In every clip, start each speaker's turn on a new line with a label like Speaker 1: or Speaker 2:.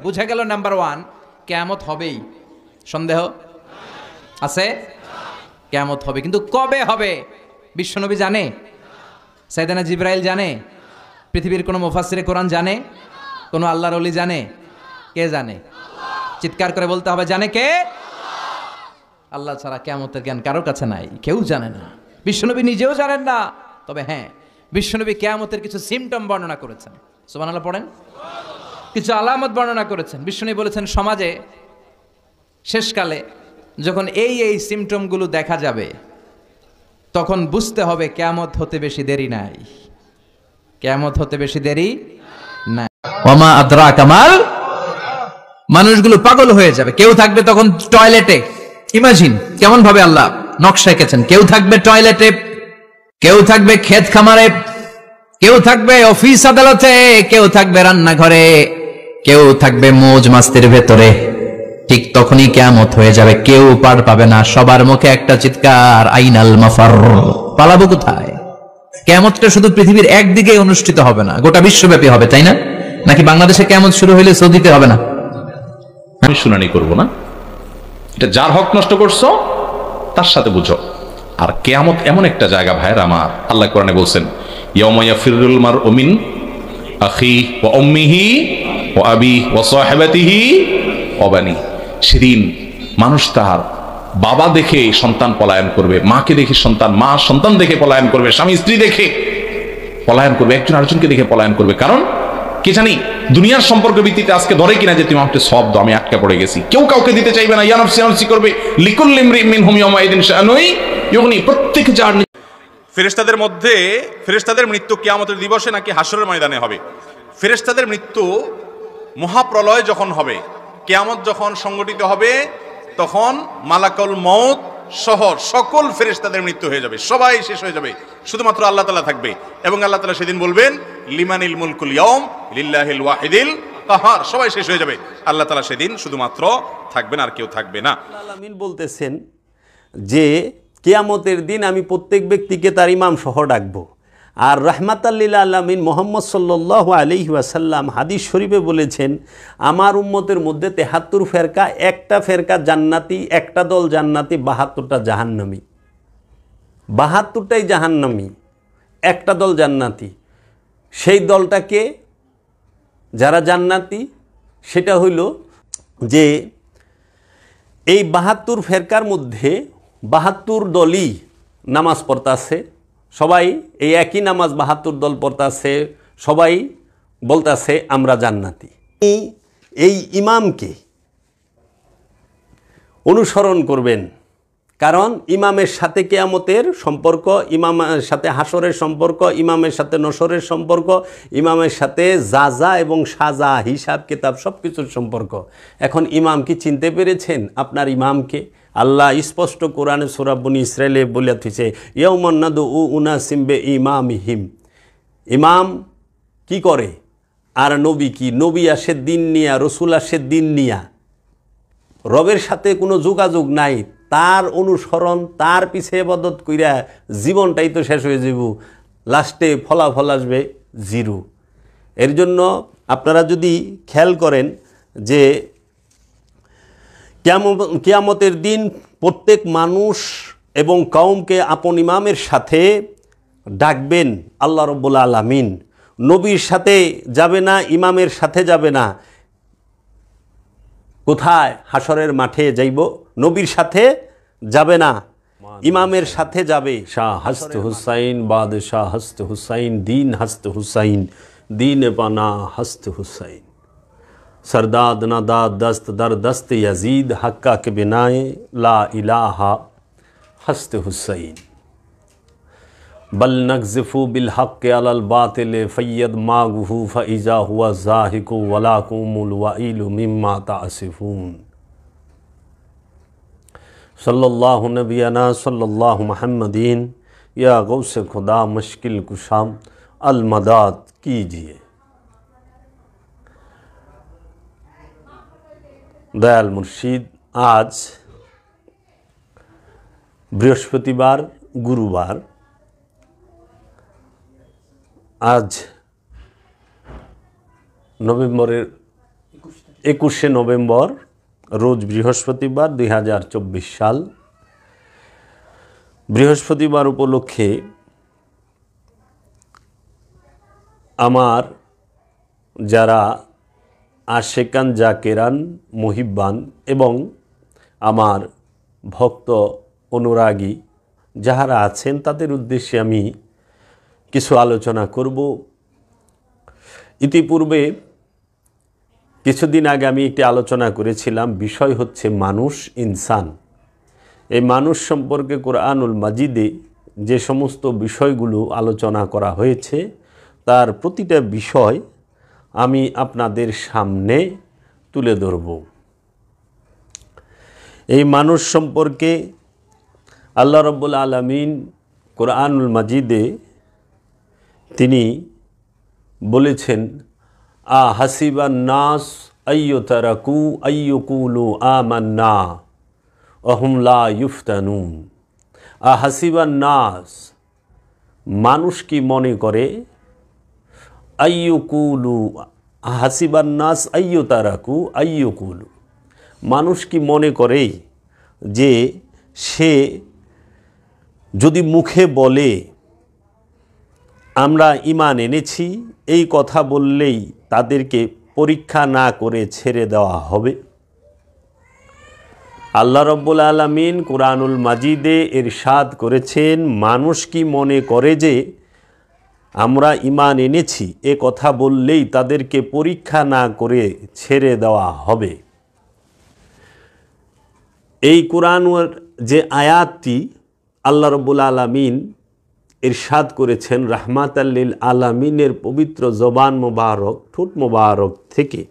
Speaker 1: বুঝা গেল number one, কিয়ামত হবেই, সন্দেহ আছে? কিয়ামত হবে, কিন্তু কবে হবে বিশ্বনবী জানে? সাইয়েদনা জিবরাইল জানে? পৃথিবীর কোনো মুফাসসিরে কোরআন জানে? কোনো আল্লাহর ওলি জানে? কে জানে? চিৎকার করে বলতে হবে, জানে কে? আল্লাহ ছাড়া কিয়ামতের জ্ঞান কারোর কাছে নাই, কেউ জানে না, বিশ্বনবী নিজেও জানেন না। তবে হ্যাঁ, বিশ্বনবী কিয়ামতের কিছু সিমটম বর্ণনা করেছেন। সুবহানাল্লাহ পড়েন। কিছু আলামত বর্ণনা করেছেন। বিশ্বনবী বলেছেন, সমাজে শেষকালে যখন এই সিমটমগুলো দেখা যাবে, তখন বুঝতে হবে কিয়ামত হতে বেশি দেরি নাই। কিয়ামত হতে বেশি দেরি নাই। ওয়ামা আদরাকা মাল, মানুষগুলো পাগল হয়ে যাবে। কেউ থাকবে তখন টয়লেটে, ইমাজিন কেমন ভাবে আল্লাহ নকশা এঁকেছেন। কেউ থাকবে টয়লেটে, কেউ থাকবে ক্ষেত খামারে, কেউ থাকবে অফিস আদালতে, কেউ থাকবে রান্নাঘরে, কেউ থাকবে মৌজ মাস্তির ভেতরে। ঠিক তখনই কিয়ামত হয়ে যাবে, কেউ পার পাবে না। সবার মুখে একটা চিৎকার, আইনাল মাফার, পালাবো কোথায়? কিয়ামতটা শুধু পৃথিবীর একদিকে অনুষ্ঠিত হবে না, গোটা বিশ্বব্যাপী হবে, তাই না? নাকি বাংলাদেশে কিয়ামত শুরু হইলে সৌদিতে হবে না?
Speaker 2: আমি শুনানি করব না, এটা যার হক নষ্ট করছো তার সাথে বুঝো। আর কিয়ামত এমন একটা জায়গা ভাইরা আমার, আল্লাহ কোরআনে বলছেন, ইয়াউমা ইয়াফিরুল মারউ মিন আখি ওয়া উম্মিহি ওয়া আবি ওয়া সাহিবাতিহি ওয়া বানি। সেদিন মানুষ তার বাবা দেখে সন্তান পলায়ন করবে, মাকে দেখে সন্তান, মা সন্তান দেখে পলায়ন করবে, স্বামী স্ত্রী দেখে পলায়ন করবে, একজন আরেকজনকে দেখে পলায়ন করবে। কারণ কি জানি দুনিয়ার সম্পর্ক ভিত্তিতে আজকে ধরে কিনা যে তুমি আমাকে সব দাও, আমি আটকা পড়ে গেছি, কেউ কাউকে দিতে চাইবে না, ইয়া নাফসি নাফসি করবে। লিকুল্লি ইমরিইন মিনহুম ইয়াওমাইদিন শাআনুন ইউগনি। প্রত্যেক যার ফেরেশতাদের মধ্যে, ফেরেশতাদের মৃত্যু কিয়ামতের দিবসে নাকি হাসরের ময়দানে হবে। ফেরেশতাদের মৃত্যু মহাপ্রলয় যখন হবে, কিয়ামত যখন সংগঠিত হবে, তখন মালাকুল মউত সহ সকল ফেরেশতাদের মৃত্যু হয়ে যাবে, সবাই শেষ হয়ে যাবে, শুধুমাত্র আল্লাহ তাআলা থাকবে। এবং আল্লাহ তাআলা সেদিন বলবেন, লিমানিল মুলকুল ইয়াউম লিল্লাহিল ওয়াহিদিল কাহার। সবাই শেষ হয়ে যাবে, আল্লাহ তাআলা সেদিন শুধুমাত্র থাকবেন, আর কেউ থাকবে না।
Speaker 3: আলামিন বলতেছেন যে কিয়ামতের দিন আমি প্রত্যেক ব্যক্তিকে তার ইমাম সহ ডাকবো। আর রাহমাতাল লিল আলামিন মুহাম্মদ সাল্লাল্লাহু আলাইহি ওয়াসাল্লাম হাদিস শরীফে বলেছেন, আমার উম্মতের মধ্যে ৭৩ ফেরকা, একটা ফেরকা জান্নাতি, একটা দল জান্নাতি, ৭২টা জাহান্নামী। ৭২টাই জাহান্নামী, একটা দল জান্নাতি। সেই দলটাকে যারা জান্নাতি, সেটা হইল যে এই ৭২ ফেরকার মধ্যে ৭২ দলই নামাজ পড়তাছে, সবাই এই একই নামাজ ৭২ দল পড়তাছে, সবাই বলতাছে আমরা জান্নাতি। এই ইমামকে অনুসরণ করবেন, কারণ ইমামের সাথে কিয়ামতের সম্পর্ক, ইমামের সাথে হাসরের সম্পর্ক, ইমামের সাথে নসরের সম্পর্ক, ইমামের সাথে জাযা এবং সাজা, হিসাব কিতাব সব কিছুর সম্পর্ক। এখন ইমাম কি চিনতে পেরেছেন আপনার ইমামকে? আল্লাহ স্পষ্ট কোরআনে সূরা বনী ইসরাইলে বলে দিয়েছে, ইয়াউমান নাদউ উনাসিম বিইমামিহিম। ইমাম কি করে আর নবী কি? নবী আসে দিন নিয়া, রসুল আসে দিন নিয়া, রবের সাথে কোনো যোগাযোগ নাই, তার অনুসরণ, তার পিছে ইবাদত কইরা জীবনটাই তো শেষ হয়ে যাব, লাস্টে ফলাফল আসবে জিরো। এর জন্য আপনারা যদি খেয়াল করেন যে কিয়ামতের দিন প্রত্যেক মানুষ এবং কওমকে আপন ইমামের সাথে ডাকবেন আল্লাহ রাব্বুল আলামিন। নবীর সাথে যাবে না, ইমামের সাথে যাবে না। কোথায়? হাসরের মাঠে যাইব, নবীর সাথে যাবে না, ইমামের সাথে যাবে। শাহ হস্ত হুসাইন, বাদশাহ হস্ত হুসাইন, দিন হস্ত হুসাইন, দিন পানা হস্ত হুসাইন, सरदाद नादाद दस्त दर दस्त यजीद हक्का के बिनाए ला इलाहा हस्त हुसैन बल नगज़िफ़ु बिल हक़ अलल बातिल फ़य्यद मागुहु फ़इज़ा हुआ ज़ाहिकु वलाकुमुल वईलु मिम्मा तासिफ़ून। सल्लल्लाहु नबियना सल्लल्लाहु मुहम्मदीन या गौसे खुदा मुश्किल कुशाम अल मदाद कीजिए। দয়াল মুর্শিদ আজ বৃহস্পতিবার, গুরুবার, আজ নভেম্বরের 21শে নভেম্বর রোজ বৃহস্পতিবার 2024 সাল। বৃহস্পতিবার উপলক্ষে আমার যারা আশেকান জাকেরান মুহিব্বান এবং আমার ভক্ত অনুরাগী যাহারা আছেন তাদের উদ্দেশ্যে আমি কিছু আলোচনা করব। ইতিপূর্বে কিছুদিন আগে আমি একটি আলোচনা করেছিলাম, বিষয় হচ্ছে মানুষ, ইনসান। এই মানুষ সম্পর্কে কোরআনুল মাজিদে যে সমস্ত বিষয়গুলো আলোচনা করা হয়েছে তার প্রতিটা বিষয় আমি আপনাদের সামনে তুলে ধরব। এই মানুষ সম্পর্কে আল্লাহ রাব্বুল আলামিন কোরআনুল মাজিদে তিনি বলেছেন, হাসিবান নাস আইয়ুতারাকু আইয়ুকুলু আমান্না ওয়াহুম লা ইফতানুন। হাসিবান নাস, মানুষ কি মনে করে, আইয়ুকুলু, হাসিবান নাস আইয়ুতারাকু আইয়ুকুলু, মানুষ কি মনে করে যে সে যদি মুখে বলে আমরা ঈমান এনেছি, এই কথা বললেই তাদেরকে পরীক্ষা না করে ছেড়ে দেওয়া হবে। আল্লাহ রাব্বুল আলামিন কোরআনুল মাজিদে ইরশাদ করেছেন, মানুষ কি মনে করে যে আমরা ঈমান এনেছি এ কথা বললেই তাদেরকে পরীক্ষা না করে ছেড়ে দেওয়া হবে। এই কোরআনের যে আয়াতটি আল্লাহ রাব্বুল আলামিন ইরশাদ করেছেন রাহমাতাল লিল আলামিনের পবিত্র জবান মোবারক, ঠোঁট মোবারক থেকে,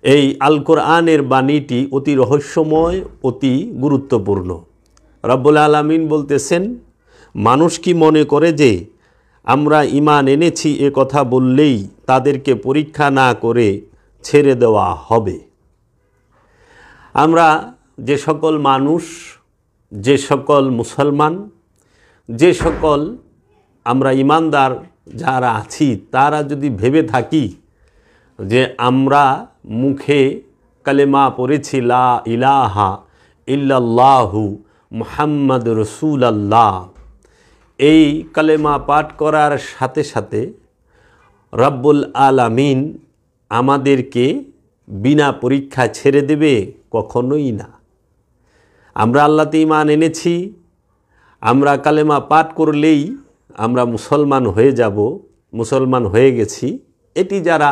Speaker 3: এই আল কোরআনের বাণীটি অতি রহস্যময়, অতি গুরুত্বপূর্ণ। রাব্বুল আলামিন বলতেছেন, মানুষ কি মনে করে যে আমরা ঈমান এনেছি এ কথা বললেই তাদেরকে পরীক্ষা না করে ছেড়ে দেওয়া হবে। আমরা যে সকল মানুষ, যে সকল মুসলমান, যে সকল আমরা ঈমানদার যারা আছি, তারা যদি ভেবে থাকি যে আমরা মুখে কালেমা পড়েছি লা ইলাহা ইল্লাল্লাহু মুহাম্মাদুর রাসূলুল্লাহ, এই কালেমা পাঠ করার সাথে সাথে রব্বুল আলামিন আমাদেরকে বিনা পরীক্ষা ছেড়ে দেবে, কখনোই না। আমরা আল্লাহতে ঈমান এনেছি, আমরা কালেমা পাঠ করলেই আমরা মুসলমান হয়ে যাব, মুসলমান হয়ে গেছি, এটি যারা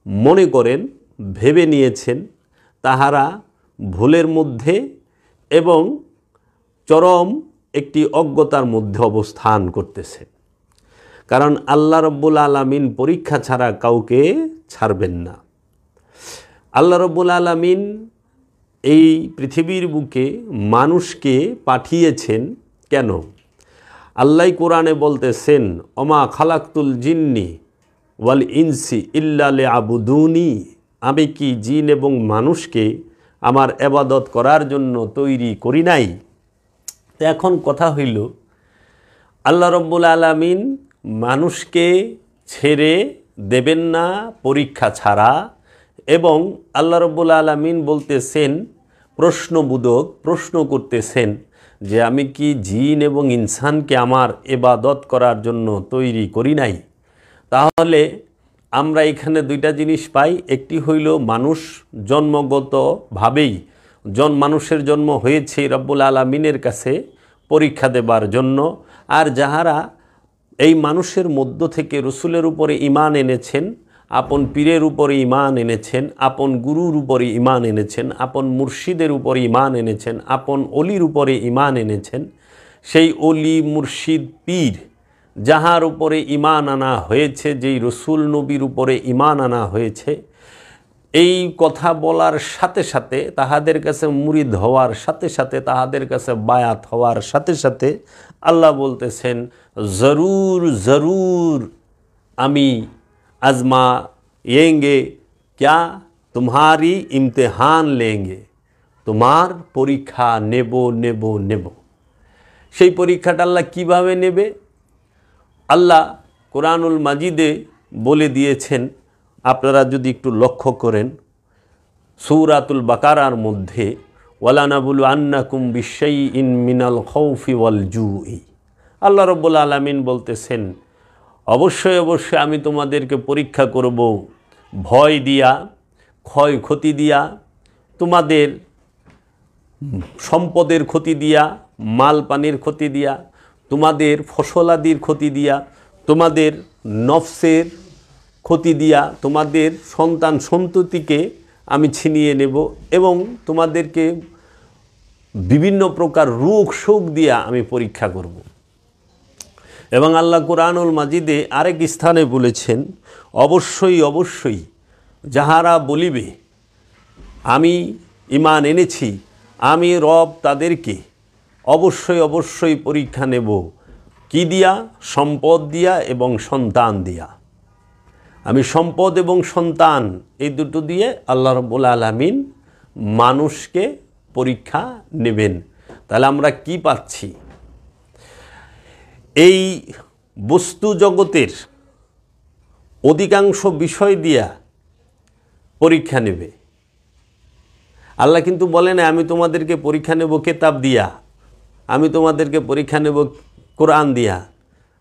Speaker 3: মনে করেন, ভেবে নিয়েছেন, তাহারা ভুলের মধ্যে এবং চরম একটি অজ্ঞতার মধ্যে অবস্থান করতেছে। কারণ আল্লাহ রাব্বুল আলামিন পরীক্ষা ছাড়া কাউকে ছাড়বেন না। আল্লাহ রাব্বুল আলামিন এই পৃথিবীর বুকে মানুষকে পাঠিয়েছেন কেন? আল্লাহ কোরআনে বলতেছেন, ওমা খালাকতুল জিন্নি ওয়াল ইনসি ইল্লা লিয়াবুদুনি, আমি কি জিন এবং মানুষকে আমার ইবাদত করার জন্য তৈরি করি নাই? তো এখন কথা হইল, আল্লাহ রাব্বুল আলামিন মানুষকে ছেড়ে দেবেন না পরীক্ষা ছাড়া, এবং আল্লাহ রাব্বুল আলামিন বলতেছেন, প্রশ্নবোধক প্রশ্ন করতেছেন যে আমি কি জিন এবং ইনসানকে আমার ইবাদত করার জন্য তৈরি করি নাই? তাহলে আমরা এখানে দুইটা জিনিস পাই। একটি হইল মানুষ জন্মগতভাবেই মানুষের জন্ম হয়েছে রব্বুল আলামিনের কাছে পরীক্ষা দেবার জন্য, আর যাহারা এই মানুষের মধ্য থেকে রসুলের উপরে ঈমান এনেছেন, আপন পীরের উপরে ঈমান এনেছেন, আপন গুরুর উপরে ঈমান এনেছেন, আপন মুর্শিদের উপরে ঈমান এনেছেন, আপন অলির উপরে ঈমান এনেছেন, সেই অলি মুর্শিদ পীর যাহার উপরে ঈমান আনা হয়েছে, যেই রসুল নবীর উপরে ঈমান আনা হয়েছে, এই কথা বলার সাথে সাথে, তাহাদের কাছে মুরিদ হওয়ার সাথে সাথে, তাহাদের কাছে বায়াত হওয়ার সাথে সাথে আল্লাহ বলতেছেন, জরুর জরুর আমি আজমা येंगे, क्या तुम्हारी इम्तिहान लेंगे, তোমার পরীক্ষা নেব নেব নেব। সেই পরীক্ষাটা আল্লাহ কিভাবে নেবে? আল্লাহ কোরআনুল মাজিদে বলে দিয়েছেন, আপনারা যদি একটু লক্ষ্য করেন সূরাতুল বাকারার মধ্যে ওয়ালানাবুলু আন্নাকুম বিশাইইন মিনাল খাউফি ওয়াল জুই, আল্লাহ রাব্বুল আলামিন বলতেছেন অবশ্যই অবশ্যই আমি তোমাদেরকে পরীক্ষা করব ভয় দিয়া, ক্ষয়ক্ষতি দিয়া, তোমাদের সম্পদের ক্ষতি দিয়া, মাল পানির ক্ষতি দিয়া, তোমাদের ফসলাদির ক্ষতি দিয়া, তোমাদের নফসের ক্ষতি দিয়া, তোমাদের সন্তান সন্ততিকে আমি ছিনিয়ে নেব এবং তোমাদেরকে বিভিন্ন প্রকার রোগ শোক দিয়া আমি পরীক্ষা করব। এবং আল্লাহ কুরআনুল মাজিদে আরেক স্থানে বলেছেন অবশ্যই অবশ্যই যাহারা বলিবে আমি ঈমান এনেছি, আমি রব তাদেরকে অবশ্যই অবশ্যই পরীক্ষা নেব। কি দিয়া? সম্পদ দিয়া এবং সন্তান দিয়া। আমি সম্পদ এবং সন্তান এই দুটো দিয়ে আল্লাহ রাব্বুল আলামিন মানুষকে পরীক্ষা নেবেন। তাহলে আমরা কি পাচ্ছি? এই বস্তু জগতের অধিকাংশ বিষয় দিয়া পরীক্ষা নেবে। আল্লাহ কিন্তু বলে না আমি তোমাদেরকে পরীক্ষা নেব কিতাব দিয়া, আমি তোমাদেরকে পরীক্ষা নেব কোরআন দিয়া।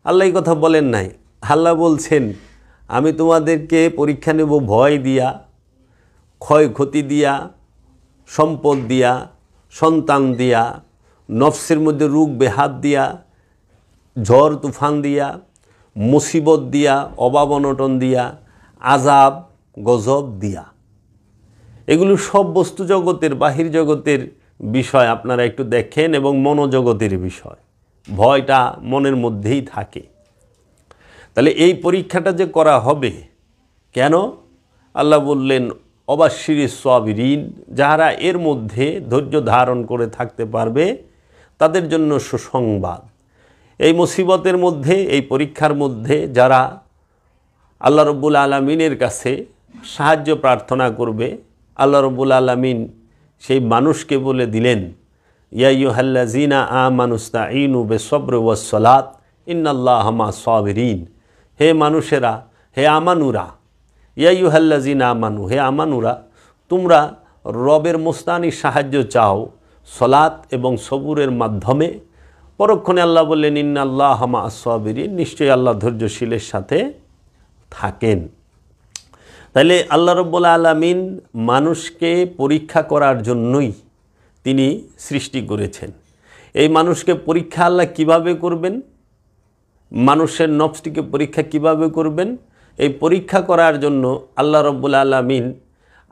Speaker 3: আল্লাহ এই কথা বলেন নাই। আল্লাহ বলছেন আমি তোমাদেরকে পরীক্ষা নেব ভয় দিয়া, ক্ষয়ক্ষতি দিয়া, সম্পদ দিয়া, সন্তান দিয়া, নফসের মধ্যে রোগ বেহাত দিয়া, ঝড় তুফান দিয়া, মুসিবত দিয়া, অভাব অনটন দিয়া, আযাব গজব দিয়া। এগুলো সব বস্তু জগতের বাহির জগতের বিষয় আপনারা একটু দেখেন এবং মনোজগতের বিষয়। ভয়টা মনের মধ্যেই থাকে। তাহলে এই পরীক্ষাটা যে করা হবে কেন? আল্লাহ বললেন অবাশশিরিস সাবিরিন, যারা এর মধ্যে ধৈর্য ধারণ করে থাকতে পারবে তাদের জন্য সুসংবাদ। এই মুসিবতের মধ্যে, এই পরীক্ষার মধ্যে যারা আল্লাহ রাব্বুল আলামিনের কাছে সাহায্য প্রার্থনা করবে, আল্লাহ রাব্বুল আলামিন সেই মানুষকে বলে দিলেন ইয়া আইয়ুহাল্লাযীনা আমানুস্তাঈনু বিসসবরি ওয়াসসালাত ইন্নাল্লাহা মা'আস সাবিরিন। হে মানুষেরা, হে আমানুরা, ইয়া আইয়ুহাল্লাযীনা আমানু, হে আমানুরা, তোমরা রবের মোস্তানি সাহায্য চাও সালাত এবং সবুরের মাধ্যমে। পরক্ষণে আল্লাহ বললেন ইন্নাল্লাহা মা'আস সাবিরিন, নিশ্চয়ই আল্লাহ ধৈর্যশীলের সাথে থাকেন। তাহলে আল্লাহ রাব্বুল আলামিন মানুষকে পরীক্ষা করার জন্যই তিনি সৃষ্টি করেছেন। এই মানুষকে পরীক্ষা আল্লাহ কিভাবে করবেন? মানুষের নফসটিকে পরীক্ষা কিভাবে করবেন? এই পরীক্ষা করার জন্য আল্লাহ রাব্বুল আলামিন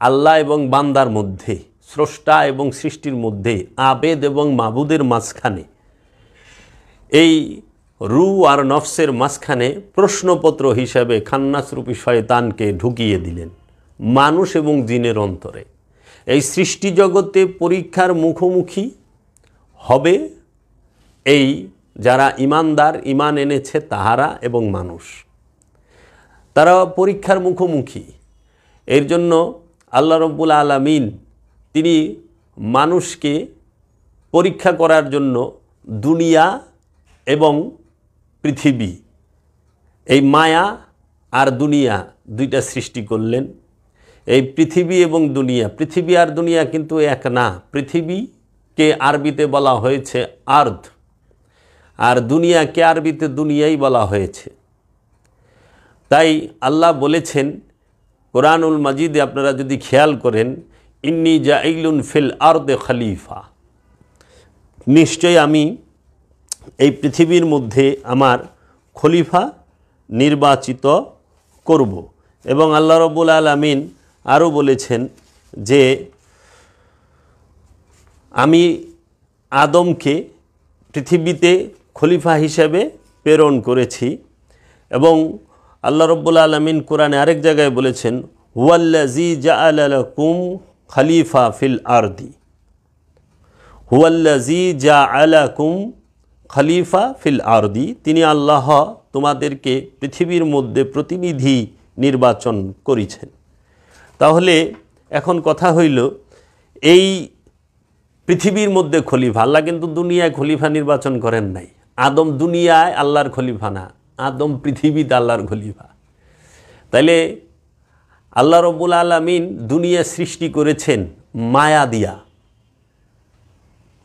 Speaker 3: আল্লাহ এবং বান্দার মধ্যে, স্রষ্টা এবং সৃষ্টির মধ্যে, আবেদ এবং মাবুদের মাঝখানে, এই রু আর নফসের মাঝখানে প্রশ্নপত্র হিসাবে খান্নাসরূপী শয়তানকে ঢুকিয়ে দিলেন মানুষ এবং জিনের অন্তরে। এই সৃষ্টি জগতে পরীক্ষার মুখোমুখি হবে এই যারা ইমানদার, ইমান এনেছে তাহারা এবং মানুষ, তারা পরীক্ষার মুখোমুখি। এর জন্য আল্লাহ রাব্বুল আলামিন তিনি মানুষকে পরীক্ষা করার জন্য দুনিয়া এবং পৃথিবী, এই মায়া আর দুনিয়া দুইটা সৃষ্টি করলেন। এই পৃথিবী এবং দুনিয়া, পৃথিবী আর দুনিয়া কিন্তু এক না। পৃথিবীকে আরবিতে বলা হয়েছে আর্দ, আর দুনিয়াকে আরবিতে দুনিয়াই বলা হয়েছে। তাই আল্লাহ বলেছেন কোরআনুল মাজিদে, আপনারা যদি খেয়াল করেন, ইন্নী জাইলুন ফিল আরদে খলিফা, নিশ্চয় আমি এই পৃথিবীর মধ্যে আমার খলিফা নির্বাচিত করব। এবং আল্লাহ রাব্বুল আলামিন আরও বলেছেন যে আমি আদমকে পৃথিবীতে খলিফা হিসেবে প্রেরণ করেছি। এবং আল্লাহ রাব্বুল আলামিন কোরআনে আরেক জায়গায় বলেছেন হুয়াল্লাযী জাআলা লাকুম খলিফা ফিল আরদি, হুয়াল্লাযী জাআলাকুম খলিফা ফিল আরদি, তিনি আল্লাহ তোমাদেরকে পৃথিবীর মধ্যে প্রতিনিধি নির্বাচন করেছেন। তাহলে এখন কথা হইল, এই পৃথিবীর মধ্যে খলিফা, আল্লাহ কিন্তু দুনিয়ায় খলিফা নির্বাচন করেন নাই। আদম দুনিয়ায় আল্লাহর খলিফা না, আদম পৃথিবীতে আল্লাহর খলিফা। তাইলে আল্লাহ রব্বুল আলামিন দুনিয়া সৃষ্টি করেছেন মায়া দিয়া,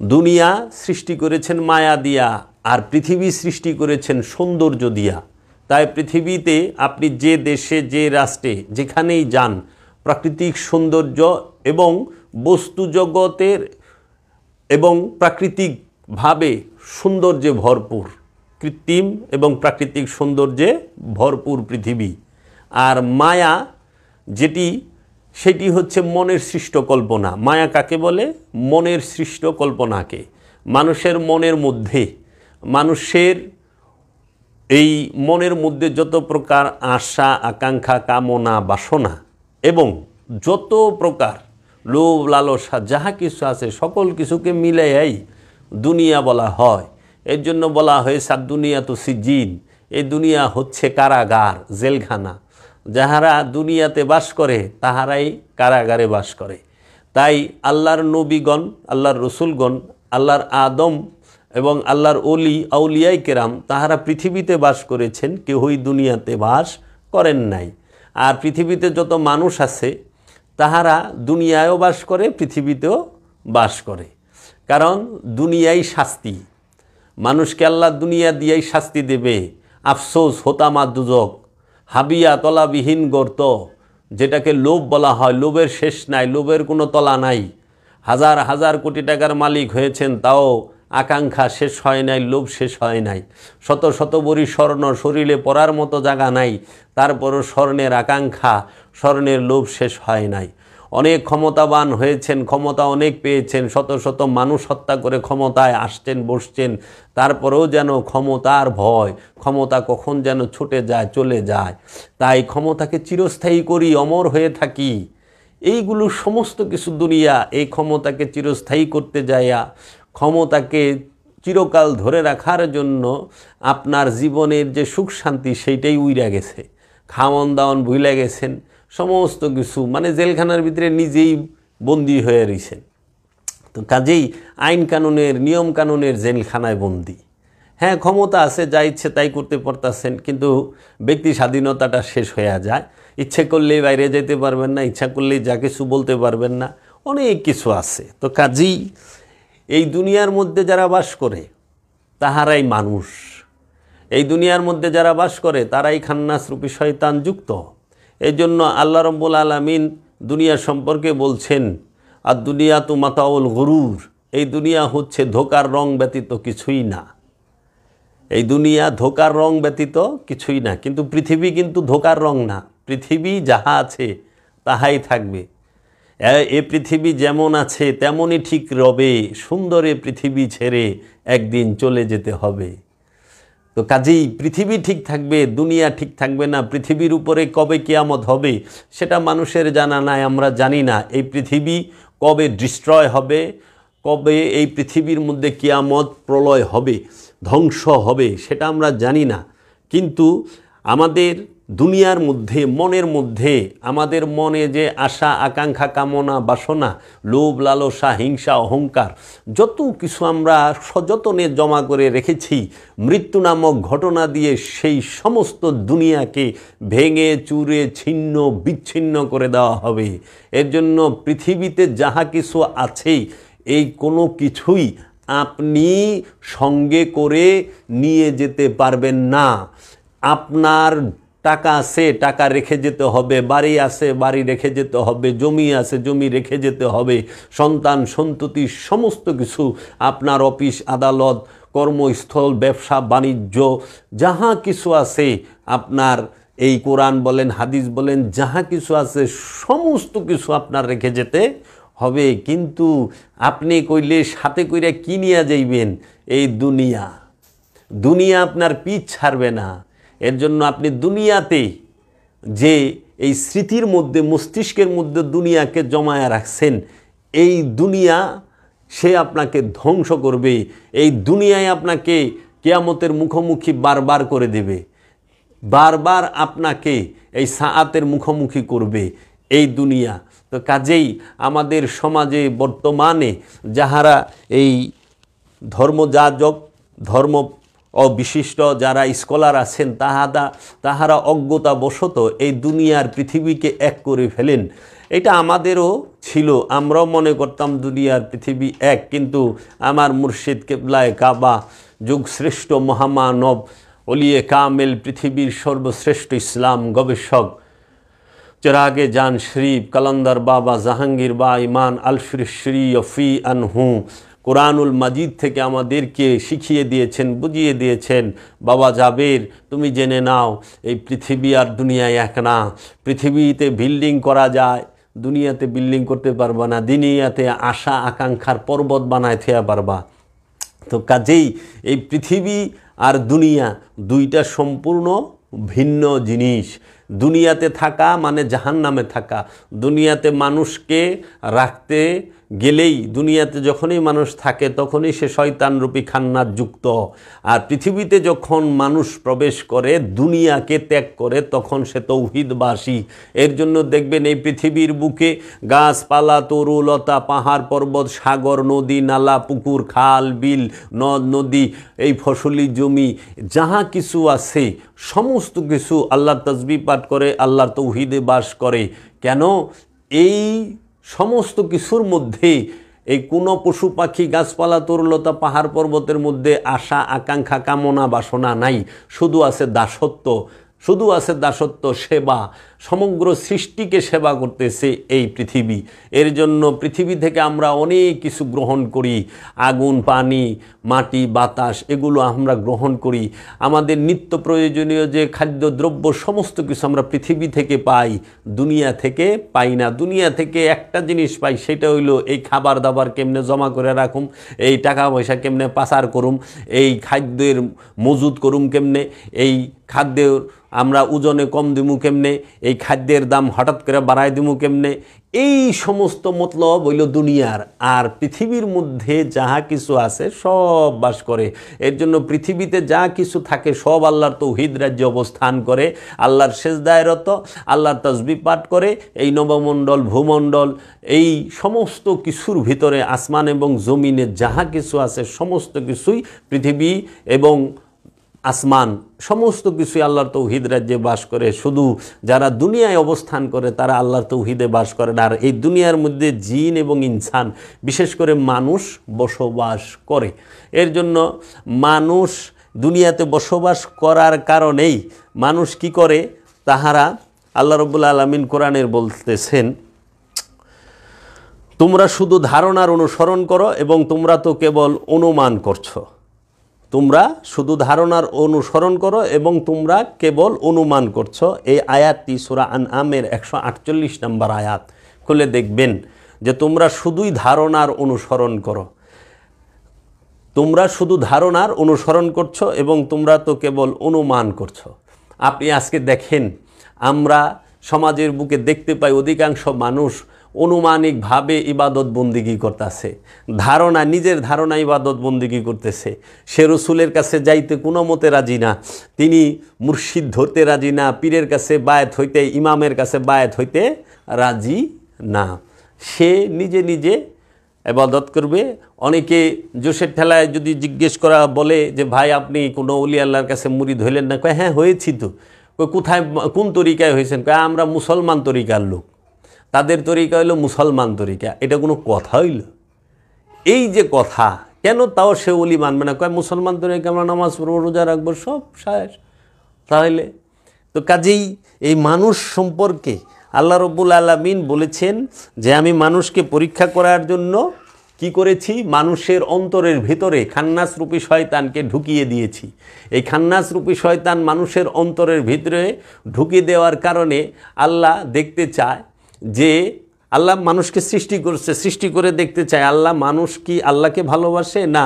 Speaker 3: দুনিয়া সৃষ্টি করেছেন মায়া দিয়া, আর পৃথিবী সৃষ্টি করেছেন সৌন্দর্য দিয়া। তাই পৃথিবীতে আপনি যে দেশে, যে রাষ্ট্রে, যেখানেই যান, প্রাকৃতিক সৌন্দর্য এবং বস্তু জগতের এবং প্রাকৃতিকভাবে সৌন্দর্যে ভরপুর, কৃত্রিম এবং প্রাকৃতিক সৌন্দর্যে ভরপুর পৃথিবী। আর মায়া যেটি, সেটি হচ্ছে মনের সৃষ্ট কল্পনা। মায়া কাকে বলে? মনের সৃষ্ট কল্পনাকে। মানুষের মনের মধ্যে, মানুষের এই মনের মধ্যে যত প্রকার আশা, আকাঙ্ক্ষা, কামনা, বাসনা এবং যত প্রকার লোভ, লালসা যাহা কিছু আছে, সকল কিছুকে মিলাইয়াই দুনিয়া বলা হয়। এর জন্য বলা হয়েছে আর দুনিয়া তো সিজিন, এই দুনিয়া হচ্ছে কারাগার, জেলখানা। যাহারা দুনিয়াতে বাস করে তাহারাই কারাগারে বাস করে। তাই আল্লাহর নবীগণ, আল্লাহর রসুলগণ, আল্লাহর আদম এবং আল্লাহর অলি আউলিয়াই কেরাম তাহারা পৃথিবীতে বাস করেছেন, কেউই দুনিয়াতে বাস করেন নাই। আর পৃথিবীতে যত মানুষ আছে তাহারা দুনিয়ায়ও বাস করে, পৃথিবীতেও বাস করে। কারণ দুনিয়াই শাস্তি, মানুষকে আল্লাহ দুনিয়া দিয়েই শাস্তি দেবে। আফসোস, হোতামা দুজক, হাবিয়া তলাবিহীন গর্ত, যেটাকে লোভ বলা হয়। লোভের শেষ নাই, লোভের কোনো তলা নাই। হাজার হাজার কোটি টাকার মালিক হয়েছেন, তাও আকাঙ্ক্ষা শেষ হয় নাই, লোভ শেষ হয় নাই। শত শত বড়ি স্বর্ণ, শরীরে পরার মতো জায়গা নাই, তারপরও স্বর্ণের আকাঙ্ক্ষা, স্বর্ণের লোভ শেষ হয় নাই। অনেক ক্ষমতাবান হয়েছেন, ক্ষমতা অনেক পেয়েছেন, শত শত মানুষ হত্যা করে ক্ষমতায় আসছেন, বসছেন, তারপরেও যেন ক্ষমতার ভয়, ক্ষমতা কখন যেন ছুটে যায়, চলে যায়। তাই ক্ষমতাকে চিরস্থায়ী করি, অমর হয়ে থাকি। এইগুলো সমস্ত কিছু দুনিয়া। এই ক্ষমতাকে চিরস্থায়ী করতে যাইয়া, ক্ষমতাকে চিরকাল ধরে রাখার জন্য আপনার জীবনের যে সুখ শান্তি সেইটাই উইরা গেছে। খাওয়ন দাওয়ন ভুলে গেছেন, সমস্ত কিছু, মানে জেলখানার ভিতরে নিজেই বন্দী হয়ে রয়েছেন। তো কাজেই আইন কানুনের, নিয়ম কানুনের জেলখানায় বন্দী। হ্যাঁ, ক্ষমতা আছে, যা ইচ্ছে তাই করতে পারতেছেন, কিন্তু ব্যক্তি স্বাধীনতাটা শেষ হয়ে যায়। ইচ্ছে করলেই বাইরে যেতে পারবেন না, ইচ্ছা করলেই যা কিছু বলতে পারবেন না, অনেক কিছু আছে। তো কাজেই এই দুনিয়ার মধ্যে যারা বাস করে তাহারাই মানুষ। এই দুনিয়ার মধ্যে যারা বাস করে তারাই খান্নাস রূপী শয়তান যুক্ত। এই জন্য আল্লাহ রাব্বুল আলামিন দুনিয়া সম্পর্কে বলছেন, আর দুনিয়া তো মাতাউল গুরুর, এই দুনিয়া হচ্ছে ধোকার রং ব্যতীত কিছুই না। এই দুনিয়া ধোকার রং ব্যতীত কিছুই না। কিন্তু পৃথিবী কিন্তু ধোকার রং না। পৃথিবী যাহা আছে তাহাই থাকবে। এ পৃথিবী যেমন আছে তেমনই ঠিক রবে। সুন্দর এ পৃথিবী ছেড়ে একদিন চলে যেতে হবে। তো কাজেই পৃথিবী ঠিক থাকবে, দুনিয়া ঠিক থাকবে না। পৃথিবীর উপরে কবে কিয়ামত হবে সেটা মানুষের জানা নাই, আমরা জানি না। এই পৃথিবী কবে ডিস্ট্রয় হবে, কবে এই পৃথিবীর মধ্যে কিয়ামত, প্রলয় হবে, ধ্বংস হবে, সেটা আমরা জানি না। কিন্তু আমাদের দুনিয়ার মধ্যে, মনের মধ্যে, আমাদের মনে যে আশা, আকাঙ্ক্ষা, কামনা, বাসনা, লোভ, লালসা, হিংসা, অহংকার, যত কিছু আমরা সযতনে জমা করে রেখেছি, মৃত্যু নামক ঘটনা দিয়ে সেই সমস্ত দুনিয়াকে ভেঙে চুরে ছিন্ন বিচ্ছিন্ন করে দেওয়া হবে। এর জন্য পৃথিবীতে যাহা কিছু আছে, এই কোনো কিছুই আপনি সঙ্গে করে নিয়ে যেতে পারবেন না। আপনার টাকা আছে, টাকা রেখে যেতে হবে, বাড়ি আছে, বাড়ি রেখে যেতে হবে, জমি আছে, জমি রেখে যেতে হবে, সন্তান সন্ততি সমস্ত কিছু, আপনার অফিস আদালত, কর্মস্থল, ব্যবসা বাণিজ্য যাহা কিছু আছে, আপনার এই কোরআন বলেন, হাদিস বলেন, যাহা কিছু আছে সমস্ত কিছু আপনার রেখে যেতে হবে। কিন্তু আপনি কইলে সাথে কইরা কি নিয়ে যাইবেন? এই দুনিয়া। দুনিয়া আপনার পিছ ছাড়বে না। এর জন্য আপনি দুনিয়াতে যে এই স্মৃতির মধ্যে, মস্তিষ্কের মধ্যে দুনিয়াকে জমায়া রাখছেন, এই দুনিয়া সে আপনাকে ধ্বংস করবে। এই দুনিয়ায় আপনাকে কিয়ামতের মুখোমুখি বারবার করে দেবে, বারবার আপনাকে এই সাআতের মুখোমুখি করবে এই দুনিয়া। তো কাজেই আমাদের সমাজে বর্তমানে যাহারা এই ধর্মযাজক, ধর্ম অবিশিষ্ট যারা স্কলার আছেন তাহারা অজ্ঞতাবশত এই দুনিয়ার পৃথিবীকে এক করে ফেলেন। এটা আমাদেরও ছিল, আমরাও মনে করতাম দুনিয়ার পৃথিবী এক, কিন্তু আমার মুর্শিদ কেবলায়ে কাবা, যুগশ্রেষ্ঠ মহামানব, ওলিয়ে কামেল, পৃথিবীর সর্বশ্রেষ্ঠ ইসলাম গবেষক, চেরাগে জান শরীফ কালান্দার বাবা জাহাঙ্গীর বা ইমান আলফির শরীফি আনহু কোরআনুল মাজিদ থেকে আমাদেরকে শিখিয়ে দিয়েছেন, বুঝিয়ে দিয়েছেন, বাবা জাবের তুমি জেনে নাও এই পৃথিবী আর দুনিয়ায় এক না। পৃথিবীতে বিল্ডিং করা যায়, দুনিয়াতে বিল্ডিং করতে পারবা না। দুনিয়াতে আশা আকাঙ্ক্ষার পর্বত বানায় থেয়া পারবা। তো কাজেই এই পৃথিবী আর দুনিয়া দুইটা সম্পূর্ণ ভিন্ন জিনিস। দুনিয়াতে থাকা মানে জাহান্নামে থাকা। দুনিয়াতে মানুষকে রাখতে গেলেই, দুনিয়াতে যখনই মানুষ থাকে তখনই সে শয়তানরূপী খান্নাত যুক্ত। আর পৃথিবীতে যখন মানুষ প্রবেশ করে, দুনিয়াকে ত্যাগ করে, তখন সে তৌহিদবাসী। এর জন্য দেখবেন এই পৃথিবীর বুকে গাছপালা, তরুলতা, পাহাড় পর্বত, সাগর, নদী, নালা, পুকুর, খাল, বিল, নদ নদী, এই ফসলি জমি, যাহা কিছু আছে সমস্ত কিছু আল্লাহর তাসবিহ পাঠ করে, আল্লাহর তৌহিদে বাস করে। কেন? এই সমস্ত কিছুর মধ্যে এই কোনো পশু পাখি, গাছপালা, তরুলতা, পাহাড় পর্বতের মধ্যে আশা আকাঙ্ক্ষা কামনা বাসনা নাই। শুধু আছে দাসত্ব, শুধু আছে দাসত্ব, সেবা। সমগ্র সৃষ্টিকে সেবা করতেছে এই পৃথিবী। এর জন্য পৃথিবী থেকে আমরা অনেক কিছু গ্রহণ করি, আগুন, পানি, মাটি, বাতাস, এগুলো আমরা গ্রহণ করি। আমাদের নিত্য প্রয়োজনীয় যে খাদ্যদ্রব্য সমস্ত কিছু আমরা পৃথিবী থেকে পাই, দুনিয়া থেকে পাই না। দুনিয়া থেকে একটা জিনিস পাই, সেটা হইলো এই খাবার দাবার কেমনে জমা করে রাখুম, এই টাকা পয়সা কেমনে পাচার করুম, এই খাদ্যের মজুদ করুম কেমনে, এই খাদ্যের আমরা ওজনে কম দিমু কেমনে, এই খাদ্যের দাম হঠাৎ করে বাড়াই দিমু কেমনে, এই সমস্ত মতলব হইল দুনিয়ার। আর পৃথিবীর মধ্যে যাহা কিছু আছে সব বাস করে। এর জন্য পৃথিবীতে যা কিছু থাকে সব আল্লাহর তৌহিদ রাজ্যে অবস্থান করে, আল্লাহর সেজদায় রত, আল্লাহর তাসবিহ পাঠ করে। এই নবমণ্ডল, ভূমণ্ডল, এই সমস্ত কিছুর ভিতরে আসমান এবং জমিনে যাহা কিছু আছে সমস্ত কিছুই, পৃথিবী এবং আসমান সমস্ত কিছুই আল্লাহর তৌহিদ রাজ্যে বাস করে। শুধু যারা দুনিয়ায় অবস্থান করে তারা আল্লাহর তৌহিদে বাস করে না। আর এই দুনিয়ার মধ্যে জিন এবং ইনসান, বিশেষ করে মানুষ বসবাস করে। এর জন্য মানুষ দুনিয়াতে বসবাস করার কারণেই মানুষ কি করে, তাহারা আল্লাহ রাব্বুল আলামিন কোরআনের বলতেছেন, তোমরা শুধু ধারণার অনুসরণ করো এবং তোমরা তো কেবল অনুমান করছো। তোমরা শুধু ধারণার অনুসরণ করো এবং তোমরা কেবল অনুমান করছো। এই আয়াতটি সূরা আনআমের 148 নম্বর আয়াত খুলে দেখবেন যে তোমরা শুধুই ধারণার অনুসরণ করো, তোমরা শুধু ধারণার অনুসরণ করছো এবং তোমরা তো কেবল অনুমান করছো। আপনি আজকে দেখেন, আমরা সমাজের বুকে দেখতে পাই অধিকাংশ মানুষ অনুমানিকভাবে ইবাদত বন্দিগি করতেছে, ধারণা, নিজের ধারণা ইবাদত বন্দিগি করতেছে। সে রসুলের কাছে যাইতে কোনো মতে রাজি না, তিনি মুর্শিদ ধরতে রাজি না, পীরের কাছে বায়াত হইতে, ইমামের কাছে বায়াত হইতে রাজি না। সে নিজে নিজে ইবাদত করবে। অনেকে জোশের ঠেলায় যদি জিজ্ঞেস করা বলে যে ভাই আপনি কোনো ওলি আল্লাহর কাছে মুরিদ হইলেন না? কয় হ্যাঁ হয়েছি তো। কোথায়, কোন তরিকায় হয়েছেন? কয় আমরা মুসলমান তরিকার লোক, তাদের তরিকা হইল মুসলমান তরিকা। এটা কোনো কথা হইল? এই যে কথা, কেন তাও সে ওলি মানবে না? কয় মুসলমান তরিকা, আমরা নামাজ পড়বো, রোজা রাখবো, সব শেষ। তাহলে তো কাজেই এই মানুষ সম্পর্কে আল্লাহ রাব্বুল আলামিন বলেছেন যে আমি মানুষকে পরীক্ষা করার জন্য কি করেছি, মানুষের অন্তরের ভিতরে খান্নাস রূপী শয়তানকে ঢুকিয়ে দিয়েছি। এই খান্নাস রূপী শয়তান মানুষের অন্তরের ভিতরে ঢুকিয়ে দেওয়ার কারণে আল্লাহ দেখতে চায় যে, আল্লাহ মানুষকে সৃষ্টি করছে, সৃষ্টি করে দেখতে চায় আল্লাহ মানুষ কি আল্লাহকে ভালোবাসে না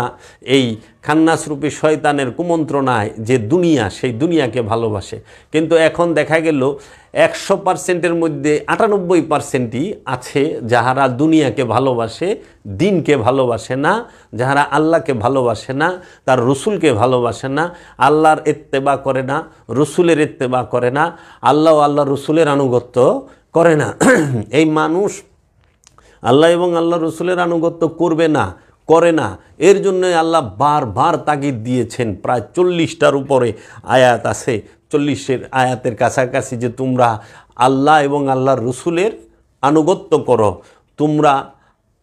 Speaker 3: এই খান্নাস রূপী শয়তানের কুমন্ত্রণায় যে দুনিয়া, সেই দুনিয়াকে ভালোবাসে। কিন্তু এখন দেখা গেল 100%-এর মধ্যে 98%ই আছে যাহারা দুনিয়াকে ভালোবাসে, দিনকে ভালোবাসে না, যাহারা আল্লাহকে ভালোবাসে না, তার রসুলকে ভালোবাসে না, আল্লাহর ইত্তেবা করে না, রসুলের ইত্তেবা করে না, আল্লাহ ও আল্লাহ রসুলের আনুগত্য করে না। এই মানুষ আল্লাহ এবং আল্লাহ রসুলের আনুগত্য করবে না, করে না। এর জন্যই আল্লাহ বারবার তাগিদ দিয়েছেন, প্রায় 40টার উপরে আয়াত আছে, 40 আয়াতের কাছাকাছি, যে তোমরা আল্লাহ এবং আল্লাহর রসুলের আনুগত্য করো, তোমরা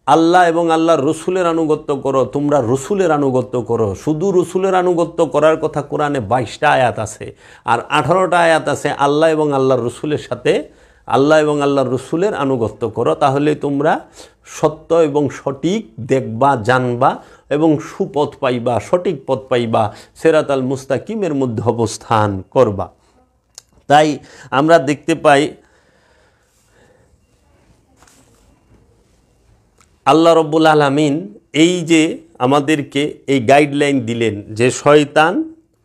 Speaker 3: আল্লাহ এবং আল্লাহর রসুলের আনুগত্য করো, তোমরা রসুলের আনুগত্য করো। শুধু রসুলের আনুগত্য করার কথা কোরআনে 22টা আয়াত আছে, আর 18টা আয়াত আছে আল্লাহ এবং আল্লাহর রসুলের সাথে, আল্লাহ এবং আল্লাহর রসুলের আনুগত্য করো, তাহলে তোমরা সত্য এবং সঠিক দেখবা, জানবা এবং সুপথ পাইবা, সঠিক পথ পাইবা, সিরাতাল মুস্তাকিমের মধ্যে অবস্থান করবা। তাই আমরা দেখতে পাই আল্লাহ রব্বুল আলামিন এই যে আমাদেরকে এই গাইডলাইন দিলেন যে শয়তান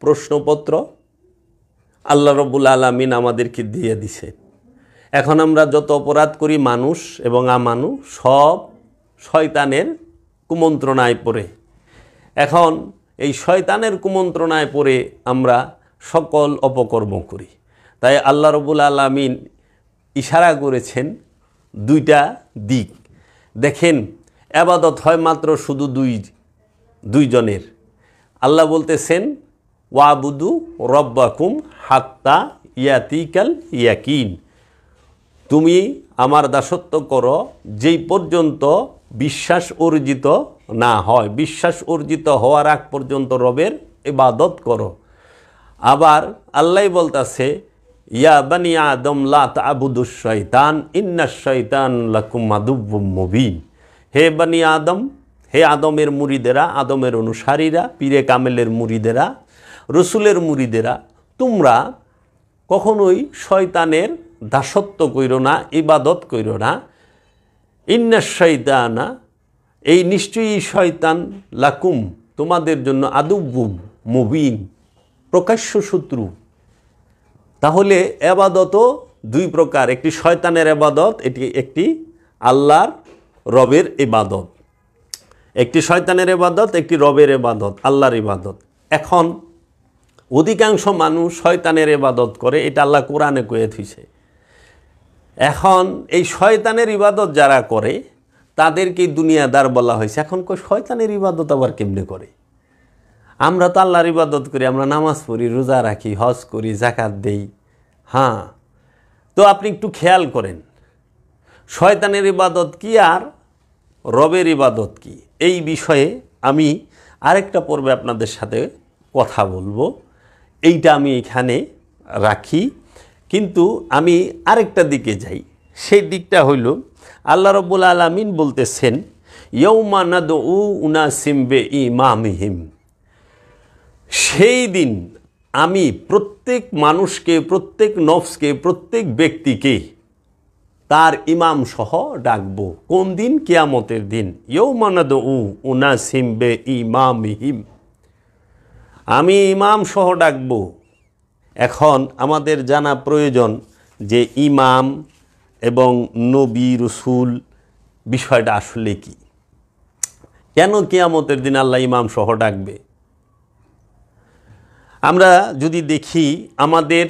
Speaker 3: প্রশ্নপত্র আল্লাহ রব্বুল আলামিন আমাদেরকে দিয়ে দিছে। এখন আমরা যত অপরাধ করি মানুষ এবং আমানু সব শয়তানের কুমন্ত্রণায় পড়ে। এখন এই শয়তানের কুমন্ত্রণায় পড়ে আমরা সকল অপকর্ম করি। তাই আল্লাহ রব্বুল আলামিন ইশারা করেছেন 2টা দিক। দেখেন, ইবাদত হয় মাত্র শুধু দুইজনের। আল্লাহ বলতেছেন ওয়াবুদু রব্বাকুম হাত্তা ইয়াতিকাল ইয়াকিন, তুমি আমার দাসত্ব করো যেই পর্যন্ত বিশ্বাস অর্জিত না হয়, বিশ্বাস অর্জিত হওয়ার আগ পর্যন্ত রবের ইবাদত করো। আবার আল্লাহ বলতেছে ইয়া বানি আদম লা তা'বুদুশ শাইতান ইন্নাশ শাইতান লাকুম আদুউম মুবিন। হে বানি আদম, হে আদমের মুরিদেরা, আদমের অনুসারীরা, পীরে কামেলের মুরিদেরা, রসুলের মুরিদেরা, তোমরা কখনোই শয়তানের দাসত্ব কইরো না, ইবাদত কইরো না। ইন্নাশ শাইতানা, এই নিশ্চয়ই শয়তান, লাকুম তোমাদের জন্য আদুউম মুবিন, প্রকাশ্য শত্রু। তাহলে এবাদতও 2 প্রকার, একটি শয়তানের এবাদত, একটি আল্লাহর রবের ইবাদত। একটি শয়তানের ইবাদত, একটি রবের ইবাদত, আল্লাহর ইবাদত। এখন অধিকাংশ মানুষ শয়তানের ইবাদত করে, এটা আল্লাহ কোরআনে কয়ে থইছে। এখন এই শয়তানের ইবাদত যারা করে তাদেরকে দুনিয়াদার বলা হয়েছে। এখন শয়তানের ইবাদত আবার কেমনে করে? আমরা তো আল্লাহর ইবাদত করি, আমরা নামাজ পড়ি, রোজা রাখি, হজ করি, যাকাত দেই। হ্যাঁ, তো আপনি একটু খেয়াল করেন শয়তানের ইবাদত কি আর রবের ইবাদত কি। এই বিষয়ে আমি আরেকটা পর্বে আপনাদের সাথে কথা বলবো, এইটা আমি এখানে রাখি। কিন্তু আমি আরেকটা দিকে যাই, সেই দিকটা হইল আল্লাহ রব্বুল আলামিন বলতেছেন ইয়াউমা নাদউ উনাসিম বিইমামিহিম, সেই দিন আমি প্রত্যেক মানুষকে, প্রত্যেক নফসকে, প্রত্যেক ব্যক্তিকে তার ইমাম সহ ডাকবো। কোন দিন? কিয়ামতের দিন। ইয়াউমা নাদউ উনাসিম বিইমামিহিম, আমি ইমাম সহ ডাকবো। এখন আমাদের জানা প্রয়োজন যে ইমাম এবং নবী রসুল বিষয়টা আসলে কি, কেন কিয়ামতের দিন আল্লাহ ইমাম সহ ডাকবে। আমরা যদি দেখি আমাদের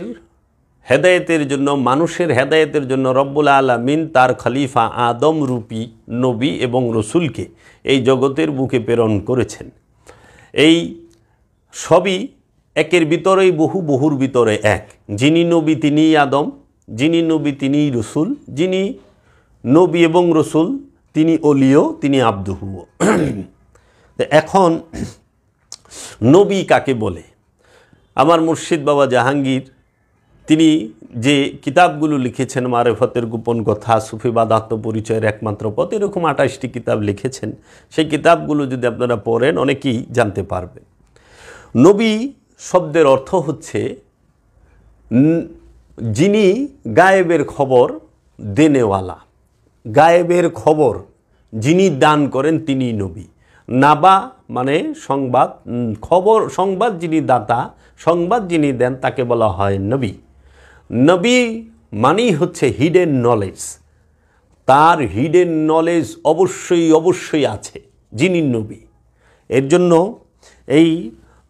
Speaker 3: হেদায়েতের জন্য, মানুষের হেদায়েতের জন্য রব্বুল আলামিন তার খলিফা আদম রূপী নবী এবং রসুলকে এই জগতের বুকে প্রেরণ করেছেন। এই সবই একের ভিতরেই বহু, বহুর ভিতরে এক। যিনি নবী তিনিই আদম, যিনি নবী তিনিই রসুল, যিনি নবী এবং রসুল তিনি ওলিও, তিনি আব্দুহু। এখন নবী কাকে বলে? আমার মুর্শিদ বাবা জাহাঙ্গীর তিনি যে কিতাবগুলো লিখেছেন, মারেফতের গোপন কথা, সুফিবাদ, আত্মপরিচয়ের একমাত্র পথ, এরকম 28টি কিতাব লিখেছেন। সেই কিতাবগুলো যদি আপনারা পড়েন অনেকেই জানতে পারবেন। নবী শব্দের অর্থ হচ্ছে যিনি গায়েবের খবর দেনেওয়ালা, গায়েবের খবর যিনি দান করেন তিনিই নবী। নাবা মানে সংবাদ, খবর, সংবাদ যিনি দাতা, সংবাদ যিনি দেন তাকে বলা হয় নবী। নবী মানেই হচ্ছে হিডেন নলেজ, তার হিডেন নলেজ অবশ্যই অবশ্যই আছে যিনি নবী। এর জন্য এই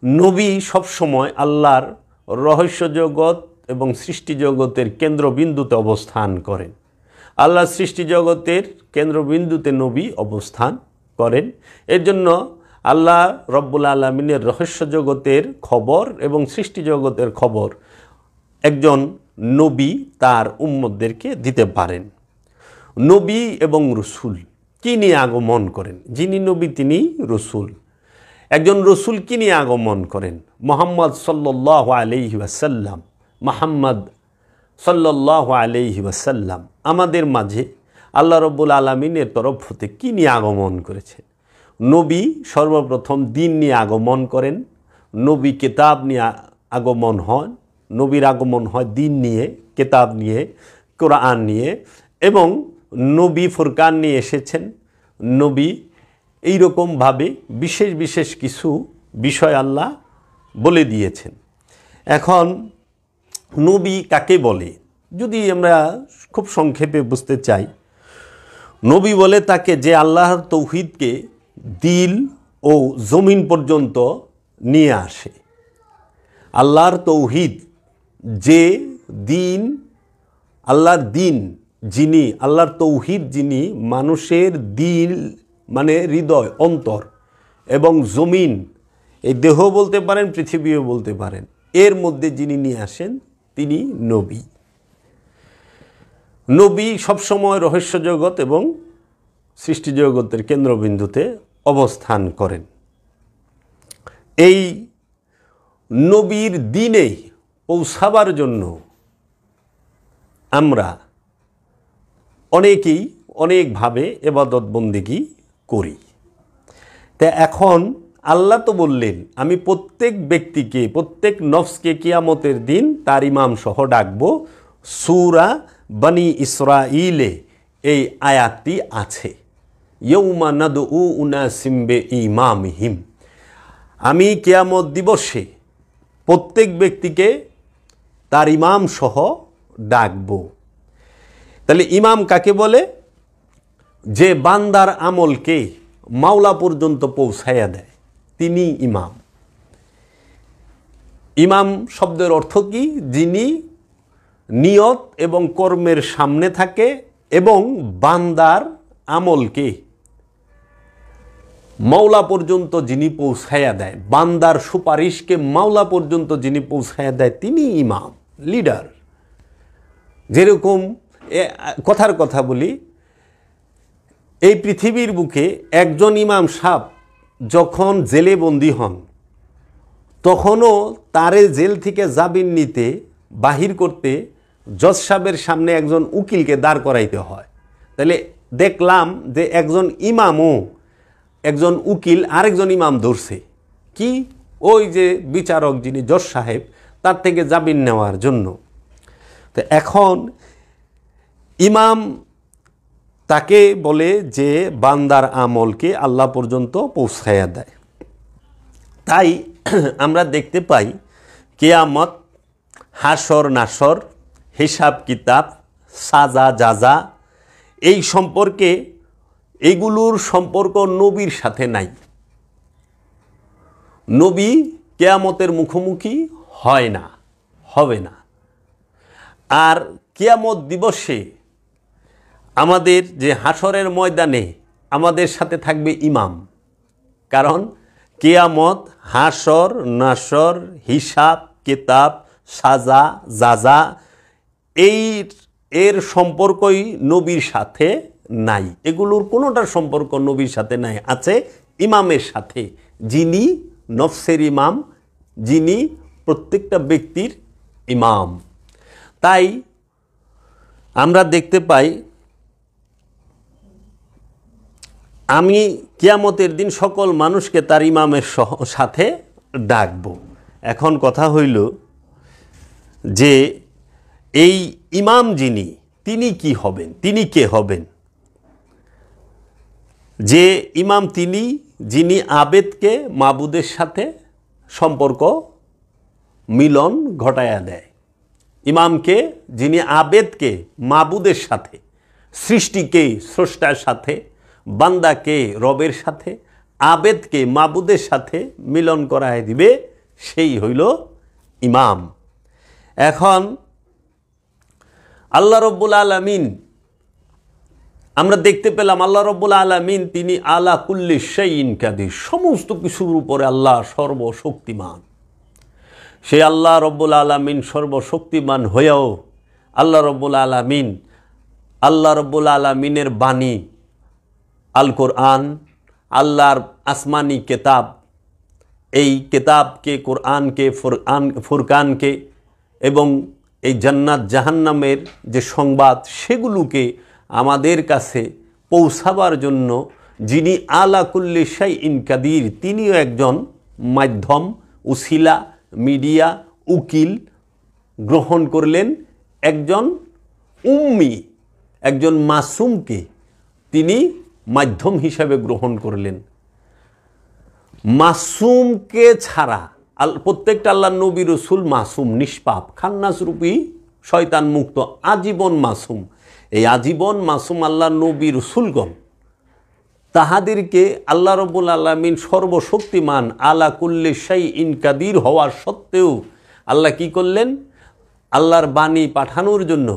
Speaker 3: নবী সবসময় আল্লাহর রহস্য জগৎ এবং সৃষ্টি জগতের কেন্দ্রবিন্দুতে অবস্থান করেন। আল্লাহর সৃষ্টি জগতের কেন্দ্রবিন্দুতে নবী অবস্থান করেন। এর জন্য আল্লাহ রব্বুল আলামিনের রহস্য জগতের খবর এবং সৃষ্টি জগতের খবর একজন নবী তার উম্মতদেরকে দিতে পারেন। নবী এবং রসুল কী নিয়ে আগমন করেন? যিনি নবী তিনি রসুল। একজন রসুল কী নিয়ে আগমন করেন? মুহাম্মদ সাল্লাল্লাহু আলাইহি ওয়াসাল্লাম, মুহাম্মদ সাল্লাল্লাহু আলাইহি ওয়াসাল্লাম আমাদের মাঝে আল্লাহ রব্বুল আলামিনের তরফ হতে কী নিয়ে আগমন করেছেন? নবী সর্বপ্রথম দিন নিয়ে আগমন করেন, নবী কিতাব নিয়ে আগমন হন, নবীর আগমন হয় দিন নিয়ে, কিতাব নিয়ে, কোরআন নিয়ে, এবং নবী ফুরকান নিয়ে এসেছেন। নবী এইরকমভাবে বিশেষ বিশেষ কিছু বিষয় আল্লাহ বলে দিয়েছেন। এখন নবী কাকে বলে যদি আমরা খুব সংক্ষেপে বুঝতে চাই, নবী বলে তাকে যে আল্লাহর তৌহিদকে দিল ও জমিন পর্যন্ত নিয়ে আসে। আল্লাহর তৌহিদ যে দিন, আল্লাহর দিন যিনি, আল্লাহর তৌহিদ যিনি মানুষের দিল মানে হৃদয়, অন্তর এবং জমিন, এই দেহ বলতে পারেন, পৃথিবীও বলতে পারেন, এর মধ্যে যিনি নিয়ে আসেন তিনি নবী। নবী সবসময় রহস্য জগৎ এবং সৃষ্টি জগতের কেন্দ্রবিন্দুতে অবস্থান করেন। এই নবীর দিনে পৌঁছাবার জন্য আমরা অনেকেই অনেকভাবে ইবাদত বন্দেগী করি। তা এখন আল্লাহ তো বললেন আমি প্রত্যেক ব্যক্তিকে, প্রত্যেক নফসকে কিয়ামতের দিন তার ইমাম সহ ডাকবো। সূরা বনি ইসরাঈলে এই আয়াতটি আছে, ইয়ৌমা নাদউ উনাসিম বিইমামিহিম। আমি কিয়ামত দিবসে প্রত্যেক ব্যক্তিকে তার ইমাম সহ ডাকব। তাহলে ইমাম কাকে বলে? যে বান্দার আমলকে মাওলা পর্যন্ত পৌঁছাইয়া দেয় তিনি ইমাম। ইমাম শব্দের অর্থ কি? যিনি নিয়ত এবং কর্মের সামনে থাকে এবং বান্দার আমলকে মাওলা পর্যন্ত যিনি পৌঁছাইয়া দেয়, বান্দার সুপারিশকে মাওলা পর্যন্ত যিনি পৌঁছাইয়া দেয় তিনি ইমাম, লিডার। যেরকম কথার কথা বলি, এই পৃথিবীর বুকে একজন ইমাম সাহেব যখন জেলে বন্দী হন তখনও তারে জেল থেকে জামিন নিতে বাহির করতে জজ সাহেবের সামনে একজন উকিলকে দাঁড় করাইতে হয়। তাহলে দেখলাম যে একজন ইমামও একজন উকিল আরেকজন ইমাম ধরছে, কি ওই যে বিচারক যিনি জজ সাহেব তার থেকে জামিন নেওয়ার জন্য। তো এখন ইমাম তাকে বলে যে বান্দার আমলকে আল্লাহ পর্যন্ত পৌঁছাইয়া দেয়। তাই আমরা দেখতে পাই কিয়ামত, হাসর নাসর, হিসাব কিতাব, সাজা জাজা, এই সম্পর্কে, এগুলোর সম্পর্ক নবীর সাথে নাই। নবী কিয়ামতের মুখোমুখি হয় না, হবে না। আর কিয়ামত দিবসে আমাদের যে হাসরের ময়দানে আমাদের সাথে থাকবে ইমাম। কারণ কিয়ামত, হাসর নাসর, হিসাব কিতাব, সাজা জাজা, এর সম্পর্কই নবীর সাথে নাই। এগুলোর কোনোটার সম্পর্ক নবীর সাথে নাই, আছে ইমামের সাথে, যিনি নফসের ইমাম, যিনি প্রত্যেকটা ব্যক্তির ইমাম। তাই আমরা দেখতে পাই আমি কিয়ামতের দিন সকল মানুষকে তার ইমামের সাথে ডাকব। এখন কথা হইল যে এই ইমাম যিনি, তিনি কি হবেন, তিনি কে হবেন? যে ইমাম তিনি যিনি আবেদকে মাবুদের সাথে সম্পর্ক মিলন ঘটায়া দেয়। ইমামকে যিনি আবেদকে মাবুদের সাথে, সৃষ্টিকে স্রষ্টার সাথে, বান্দাকে রবের সাথে, আবেদকে মাবুদের সাথে মিলন করায় দিবে, সেই হইল ইমাম। এখন আল্লাহ রব্বুল আলামিন আমরা দেখতে পেলাম আল্লাহ রাব্বুল আলামিন তিনি আলা কুল্লি শাইইন কাদির, সমস্ত কিছুর উপরে আল্লাহ সর্বশক্তিমান। সেই আল্লাহ রাব্বুল আলামিন সর্বশক্তিমান হয়েও আল্লাহ রাব্বুল আলামিনের বাণী আল কোরআন, আল্লাহর আসমানি কেতাব, এই কেতাবকে, কোরআনকে, ফুরকানকে এবং এই জান্নাত জাহান্নামের যে সংবাদ সেগুলোকে আমাদের কাছে পৌঁছাবার জন্য যিনি আলা কুল্লি শাইইন কাদির, তিনিও একজন মাধ্যম, উসিলা, মিডিয়া, উকিল গ্রহণ করলেন। একজন উম্মি, একজন মাসুমকে তিনি মাধ্যম হিসাবে গ্রহণ করলেন। মাসুমকে ছাড়া প্রত্যেকটা আল্লাহ নবী রসুল মাসুম, নিষ্পাপ, খান্নাস রূপী শয়তান মুক্ত, আজীবন মাসুম। এই আজীবন মাসুম আল্লাহ নবী রসুলগণ, তাহাদেরকে আল্লাহ রাব্বুল আলামিন সর্বশক্তিমান আলা কুল্লি শাইইন কাদির হওয়া সত্ত্বেও আল্লাহ কি করলেন? আল্লাহর বাণী পাঠানোর জন্য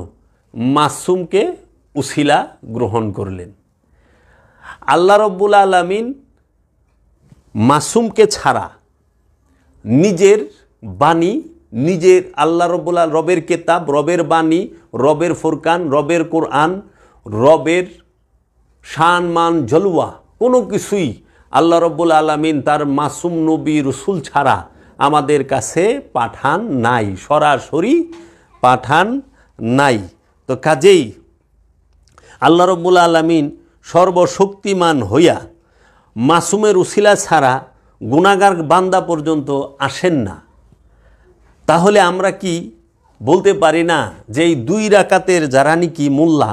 Speaker 3: মাসুমকে উসিলা গ্রহণ করলেন। আল্লাহ রাব্বুল আলামিন মাসুমকে ছাড়া নিজের বাণী, নিজের আল্লাহ রবের কেতাব, রবের বাণী, রবের ফুরকান, রবের কোরআন, রবের শান মান জলওয়া, কোনো কিছুই আল্লাহ রাব্বুল আলামিন তার মাসুম নবী রসুল ছাড়া আমাদের কাছে পাঠান নাই, সরাসরি পাঠান নাই। তো কাজেই আল্লাহ রাব্বুল আলামিন সর্বশক্তিমান হইয়া মাসুমের উসিলা ছাড়া গুনাহগার বান্দা পর্যন্ত আসেন না। তাহলে আমরা কি বলতে পারি না যে এই 2 রাকাতের যারা নাকি মোল্লা,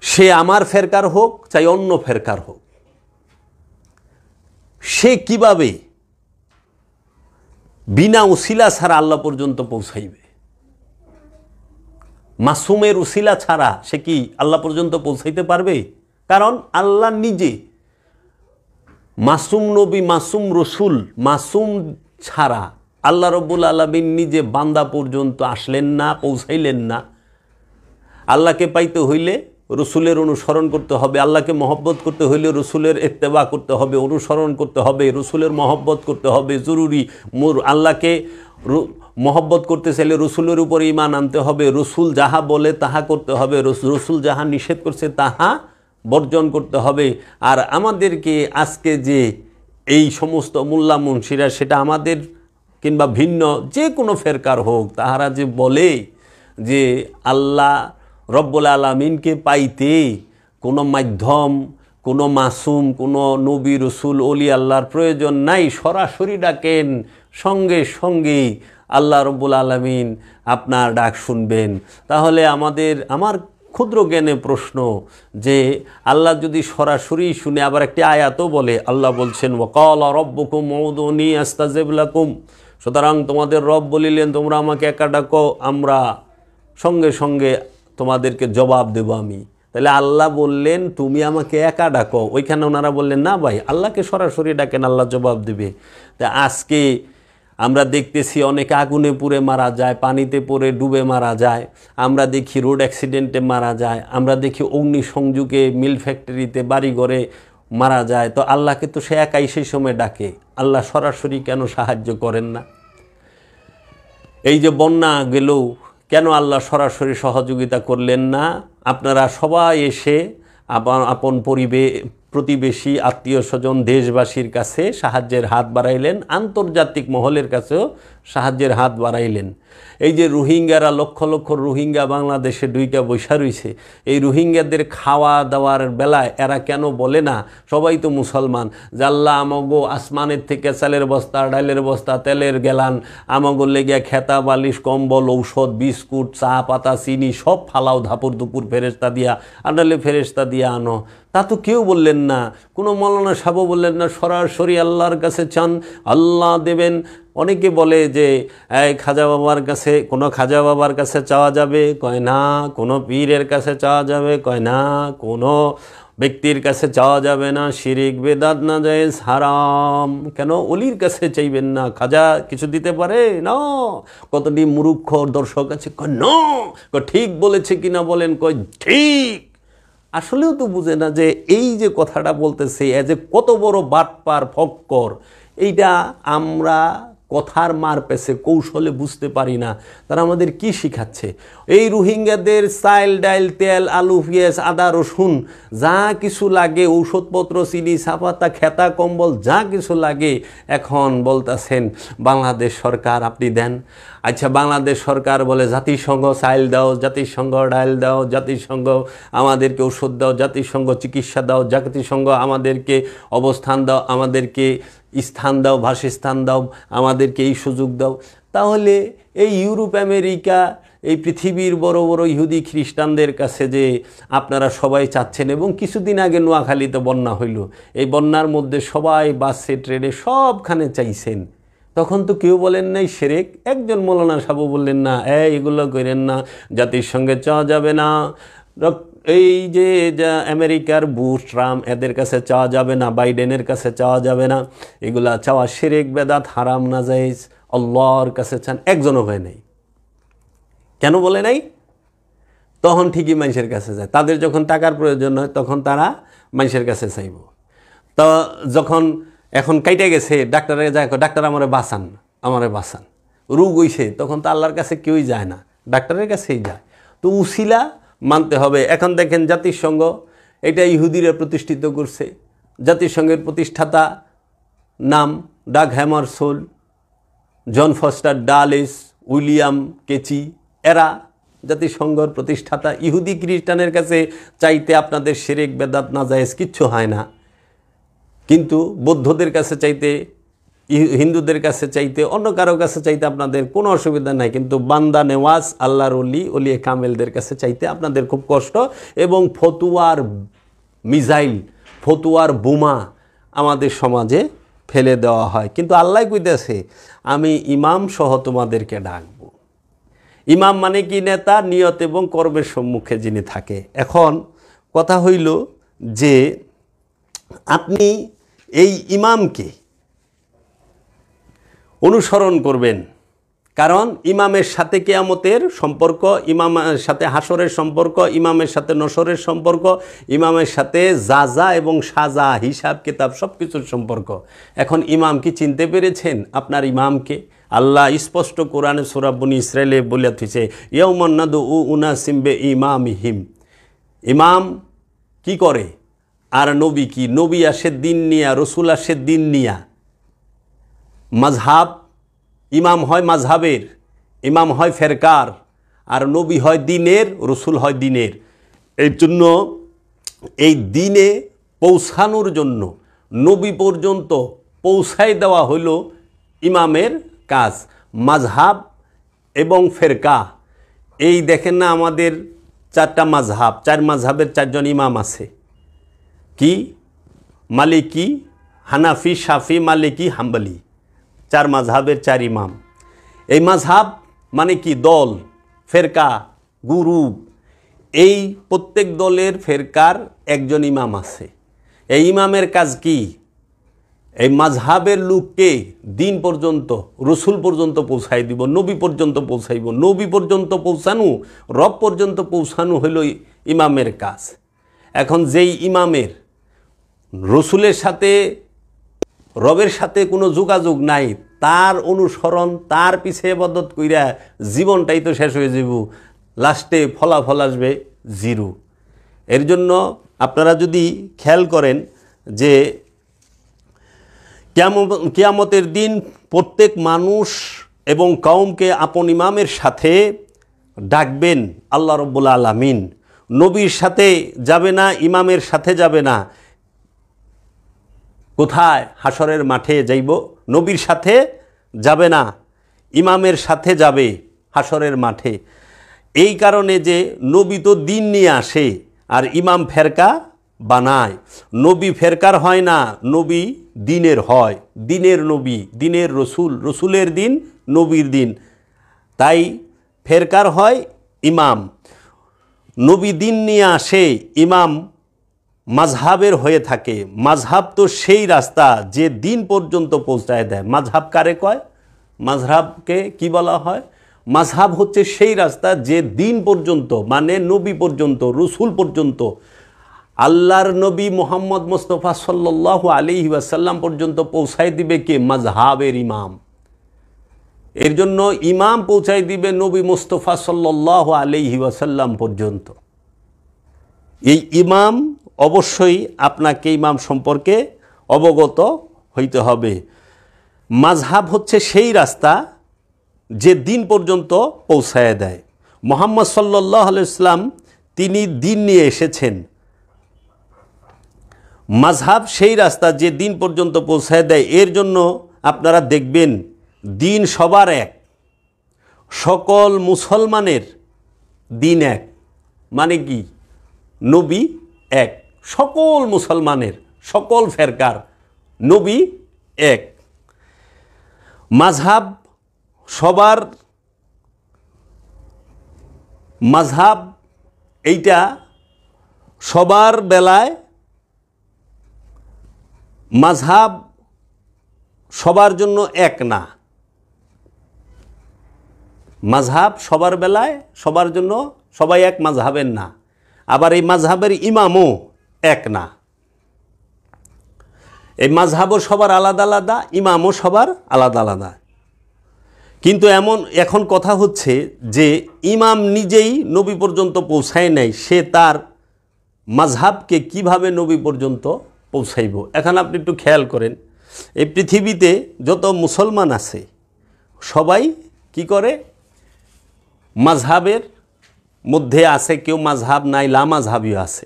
Speaker 3: সে আমার ফেরকার হোক চাই অন্য ফেরকার হোক, সে কিভাবে বিনা উসিলা ছাড়া আল্লাহ পর্যন্ত পৌঁছাইবে? মাসুমের উসিলা ছাড়া সে কি আল্লাহ পর্যন্ত পৌঁছাইতে পারবে? কারণ আল্লাহ নিজে মাসুম নবী, মাসুম রসুল, মাসুম ছাড়া আল্লাহ রাব্বুল আলামিন নিজে বান্দা পর্যন্ত আসলেন না, পৌঁছাইলেন না। আল্লাহকে পাইতে হইলে রসুলের অনুসরণ করতে হবে, আল্লাহকে মহব্বত করতে হইলে রসুলের ইত্তেবা করতে হবে, অনুসরণ করতে হবে, রসুলের মহব্বত করতে হবে জরুরি। আল্লাহকে মহব্বত করতে চাইলে রসুলের উপর ঈমান আনতে হবে, রসুল যাহা বলে তাহা করতে হবে, রসুল যাহা নিষেধ করছে তাহা বর্জন করতে হবে। আর আমাদেরকে আজকে যে এই সমস্ত মোল্লা মুন্সিরা, সেটা আমাদের কিংবা ভিন্ন যে কোনো ফেরকার হোক, তাহারা যে বলে যে আল্লাহ রব্বুল আলামিনকে পাইতে কোনো মাধ্যম, কোনো মাসুম, কোনো নবী রসুল অলি আল্লাহর প্রয়োজন নাই, সরাসরি ডাকেন, সঙ্গে সঙ্গেই আল্লাহ রব্বুল আলামিন আপনার ডাক শুনবেন। তাহলে আমার ক্ষুদ্র জ্ঞানে প্রশ্ন যে আল্লাহ যদি সরাসরি শুনে, আবার একটি আয়াতও বলে, আল্লাহ বলছেন ওয়াকালা রব্বুকুম উদউনি আস্তাজিব লাকুম, সুতরাং তোমাদের রব বলিলেন তোমরা আমাকে একা ডাকো, আমরা সঙ্গে সঙ্গে তোমাদেরকে জবাব দেব আমি। তাহলে আল্লাহ বললেন তুমি আমাকে একা ডাকো, ওইখানে ওনারা বললেন না ভাই আল্লাহকে সরাসরি ডাকেন, আল্লাহ জবাব দেবে। তা আজকে আমরা দেখতেছি অনেকে আগুনে পুড়ে মারা যায়, পানিতে পড়ে ডুবে মারা যায়, আমরা দেখি রোড অ্যাক্সিডেন্টে মারা যায়, আমরা দেখি অগ্নিসংযোগে, মিল ফ্যাক্টরিতে, বাড়িঘরে মারা যায়। তো আল্লাহকে তো সে একাই সেই সময় ডাকে, আল্লাহ সরাসরি কেন সাহায্য করেন না? এই যে বন্যা গেলেও কেন আল্লাহ সরাসরি সহযোগিতা করলেন না? আপনারা সবাই এসে আপন প্রতিবেশী, আত্মীয় স্বজন, দেশবাসীর কাছে সাহায্যের হাত বাড়াইলেন, আন্তর্জাতিক মহলের কাছেও সাহায্যের হাত বাড়াইলেন। এই যে রোহিঙ্গারা, লক্ষ লক্ষ রোহিঙ্গা বাংলাদেশে ডুইকা বৈশা রইছে, এই রোহিঙ্গাদের খাওয়া দাওয়ার বেলায় এরা কেন বলে না, সবাই তো মুসলমান, যে আল্লাহ আমাগো আসমানের থেকে চালের বস্তা, ডালের বস্তা, তেলের গেলান, আমাগো লেগিয়া খেতা বালিশ, কম্বল, ঔষধ, বিস্কুট, চা পাতা, চিনি সব ফালাও ধাপুর দুপুর ফেরেস্তা দিয়া, আনালে ফেরেস্তা দিয়া আনো। তা তো কেউ বললেন না, কোনো মৌলানা সাহেবও বললেন না, সরাসরি আল্লাহর কাছে চান, আল্লাহ দেবেন। অনেকে বলে যে এই খাজা বাবার কাছে, কোনো খাজা বাবার কাছে চাওয়া যাবে, কয় না। কোনো পীরের কাছে চাওয়া যাবে, কয় না। কোনো ব্যক্তির কাছে চাওয়া যাবে না, শিরিক বেদাত নাজায়েজ হারাম। কেন অলির কাছে চাইবেন না? খাজা কিছু দিতে পারে না? কতটি মূর্খ দর্শক আছে, কয় না, ঠিক বলেছে কিনা বলেন, কয় ঠিক। আসলেও তো বুঝে না যে এই যে কথাটা বলতেছে এ যে কত বড় বাটপার ফক্কর, এইটা আমরা কথার মার পেছে কৌশলে বুঝতে পারি না। তারা আমাদের কি শিখাচ্ছে? এই রোহিঙ্গাদের চাল ডাইল তেল আলু পেঁয়াজ আদা রসুন যা কিছু লাগে, ঔষধপত্র চিনি চাপাতা খেতা কম্বল যা কিছু লাগে, এখন বলতেছেন বাংলাদেশ সরকার আপনি দেন। আচ্ছা, বাংলাদেশ সরকার বলে জাতিসংঘ চাইল দাও, জাতিসংঘ ডাইল দাও, জাতিসংঘ আমাদেরকে ওষুধ দাও, জাতিসংঘ চিকিৎসা দাও, জাতিসংঘ আমাদেরকে অবস্থান দাও, আমাদেরকে স্থান দাও, বাসস্থান দাও, আমাদেরকে এই সুযোগ দাও। তাহলে এই ইউরোপ আমেরিকা, এই পৃথিবীর বড় বড় ইহুদি খ্রিস্টানদের কাছে যে আপনারা সবাই চাচ্ছেন, এবং কিছুদিন আগে নোয়াখালীতে বন্যা হইল, এই বন্যার মধ্যে সবাই বাসে ট্রেনে সবখানে চাইছেন, তখন তো কেউ বলেন নাই শিরক। একজন মৌলানা সাহেব বললেন না, এগুলো করেন না, জাতিসংঘে চাওয়া যাবে না, এই যে আমেরিকার বুশ ট্রাম্প এদের কাছে চাওয়া যাবে না, বাইডেনের কাছে চাওয়া যাবে না, এগুলা চাওয়া শিরক বেদাত হারাম নাজায়েজ, আল্লাহর কাছে চান। একজনও হয় নাই। কেন বলে নাই? তখন ঠিকই মানুষের কাছে যায়। তাদের যখন টাকার প্রয়োজন হয় তখন তারা মানুষের কাছে চাইব। তো যখন এখন কাইটে গেছে, ডাক্তারে যায়, ডাক্তার আমারে বাঁচান, আমারে বাঁচান, রোগ হইছে, তখন তো আল্লাহর কাছে কেউই যায় না, ডাক্তারের কাছেই যায়। তো উসিলা মানতে হবে। এখন দেখেন জাতিসংঘ, এটা ইহুদিরা প্রতিষ্ঠিত করছে। জাতিসংঘের প্রতিষ্ঠাতা নাম ডাগ হ্যামারশোল্ড, জন ফস্টার ডালেস, উইলিয়াম কেচি, এরা জাতিসংঘের প্রতিষ্ঠাতা। ইহুদি খ্রিস্টানের কাছে চাইতে আপনাদের শিরক বেদাত নাজায়েজ কিচ্ছু হয় না, কিন্তু বৌদ্ধদের কাছে চাইতে, হিন্দুদের কাছে চাইতে, অন্য কারো কাছে চাইতে আপনাদের কোনো অসুবিধা নাই, কিন্তু বান্দা নেওয়াজ আল্লাহর অলিয়ে কামেলদের কাছে চাইতে আপনাদের খুব কষ্ট। এবং ফতুয়ার মিসাইল, ফতুয়ার বোমা আমাদের সমাজে ফেলে দেওয়া হয়। কিন্তু আল্লাহ কইতেছে আমি ইমাম সহ তোমাদেরকে ডাকব। ইমাম মানে কি? নেতা, নিয়ত এবং কর্মের সম্মুখে যিনি থাকে। এখন কথা হইল যে আপনি এই ইমামকে অনুসরণ করবেন, কারণ ইমামের সাথে কিয়ামতের সম্পর্ক, ইমামের সাথে হাসরের সম্পর্ক, ইমামের সাথে নসরের সম্পর্ক, ইমামের সাথে জাযা এবং সাজা, হিসাব কিতাব সব কিছুর সম্পর্ক। এখন ইমাম কি চিনতে পেরেছেন আপনার ইমামকে? আল্লাহ স্পষ্ট কোরআনে সূরা বনী ইসরাইলে বলে দিয়েছে, ইয়াউমান নাদউ উনাসিম বিইমামিহিম। ইমাম কি করে? আর নবী কি? নবী আসে দিন নিয়া, রসুল আসে দিন নিয়া। মাযহাব, ইমাম হয় মাযহাবের, ইমাম হয় ফেরকার, আর নবী হয় দিনের, রসুল হয় দিনের। এর জন্য এই দিনে পৌঁছানোর জন্য নবী পর্যন্ত পৌঁছাই দেওয়া হলো ইমামের কাজ। মাযহাব এবং ফেরকা, এই দেখেন না আমাদের চারটা মাযহাব, চার মাযহাবের চারজন ইমাম আছে। কি? মালিকি, হানাফি, শাফি, মালিকি, হাম্বলি, চার মাযহাবের চার ইমাম। এই মাযহাব মানে কি? দল, ফেরকা, গ্রুপ। এই প্রত্যেক দলের ফেরকার একজন ইমাম আছে। এই ইমামের কাজ কি? এই মাযহাবের লোককে দিন পর্যন্ত, রসুল পর্যন্ত পৌঁছাই দিব, নবী পর্যন্ত পৌঁছাইব। নবী পর্যন্ত পৌঁছানো, রব পর্যন্ত পৌঁছানো হইল ইমামের কাজ। এখন যেই ইমামের রসুলের সাথে, রবের সাথে কোনো যোগাযোগ নাই, তার অনুসরণ, তার পিছে ইবাদত কইরা জীবনটাই তো শেষ হয়ে যাব, লাস্টে ফলাফল আসবে জিরো। এর জন্য আপনারা যদি খেয়াল করেন যে কিয়ামতের দিন প্রত্যেক মানুষ এবং কওমকে আপন ইমামের সাথে ডাকবেন আল্লাহ রাব্বুল আলামিন। নবীর সাথে যাবে না, ইমামের সাথে যাবে না। কোথায়? হাসরের মাঠে যাইব। নবীর সাথে যাবে না, ইমামের সাথে যাবে হাসরের মাঠে। এই কারণে যে নবী তো দিন নিয়ে আসে, আর ইমাম ফেরকা বানায়। নবী ফেরকার হয় না, নবী দিনের হয়, দিনের নবী, দিনের রসুল, রসুলের দিন, নবীর দিন। তাই ফেরকার হয় ইমাম, নবী দিন নিয়ে আসে, ইমাম মাযহাবের হয়ে থাকে। মাযহাব তো সেই রাস্তা যে দিন পর্যন্ত পৌঁছায় দেয়। মাযহাব কারে কয়? মাযহাবকে কি বলা হয়? মাযহাব হচ্ছে সেই রাস্তা যে দিন পর্যন্ত, মানে নবী পর্যন্ত, রসুল পর্যন্ত, আল্লাহর নবী মুহাম্মদ মুস্তাফা সাল্লাল্লাহু আলাইহি ওয়াসাল্লাম পর্যন্ত পৌঁছায় দিবে কে? মাযহাবের ইমাম। এর জন্য ইমাম পৌঁছায় দিবে নবী মুস্তাফা সাল্লাল্লাহু আলাইহি ওয়াসাল্লাম পর্যন্ত। এই ইমাম অবশ্যই আপনাকে ইমাম সম্পর্কে অবগত হইতে হবে। মাযহাব হচ্ছে সেই রাস্তা যে দিন পর্যন্ত পৌঁছায় দেয়। মুহাম্মদ সাল্লাল্লাহু আলাইহি ওয়াসাল্লাম তিনি দিন নিয়ে এসেছেন। মাযহাব সেই রাস্তা যে দিন পর্যন্ত পৌঁছায় দেয়। এর জন্য আপনারা দেখবেন দিন সবার এক, সকল মুসলমানের দিন এক। মানে কি? নবী এক, সকল মুসলমানের, সকল ফেরকার নবী এক। মাযহাব সবার, মাযহাব এইটা সবার বেলায়, মাযহাব সবার জন্য এক না। মাযহাব সবার বেলায়, সবার জন্য সবাই এক মাযহাবের না। আবার এই মাযহাবের ইমামও এক না। এই মাযহাবও সবার আলাদা আলাদা, ইমামও সবার আলাদা আলাদা। কিন্তু এখন কথা হচ্ছে যে ইমাম নিজেই নবী পর্যন্ত পৌঁছায় নাই, সে তার মাযহাবকে কিভাবে নবী পর্যন্ত পৌঁছাইব। এখন আপনি একটু খেয়াল করেন, এই পৃথিবীতে যত মুসলমান আছে সবাই কি করে? মাযহাবের মধ্যে আছে, কেউ মাযহাব নাই, লামাযহাবিও আছে।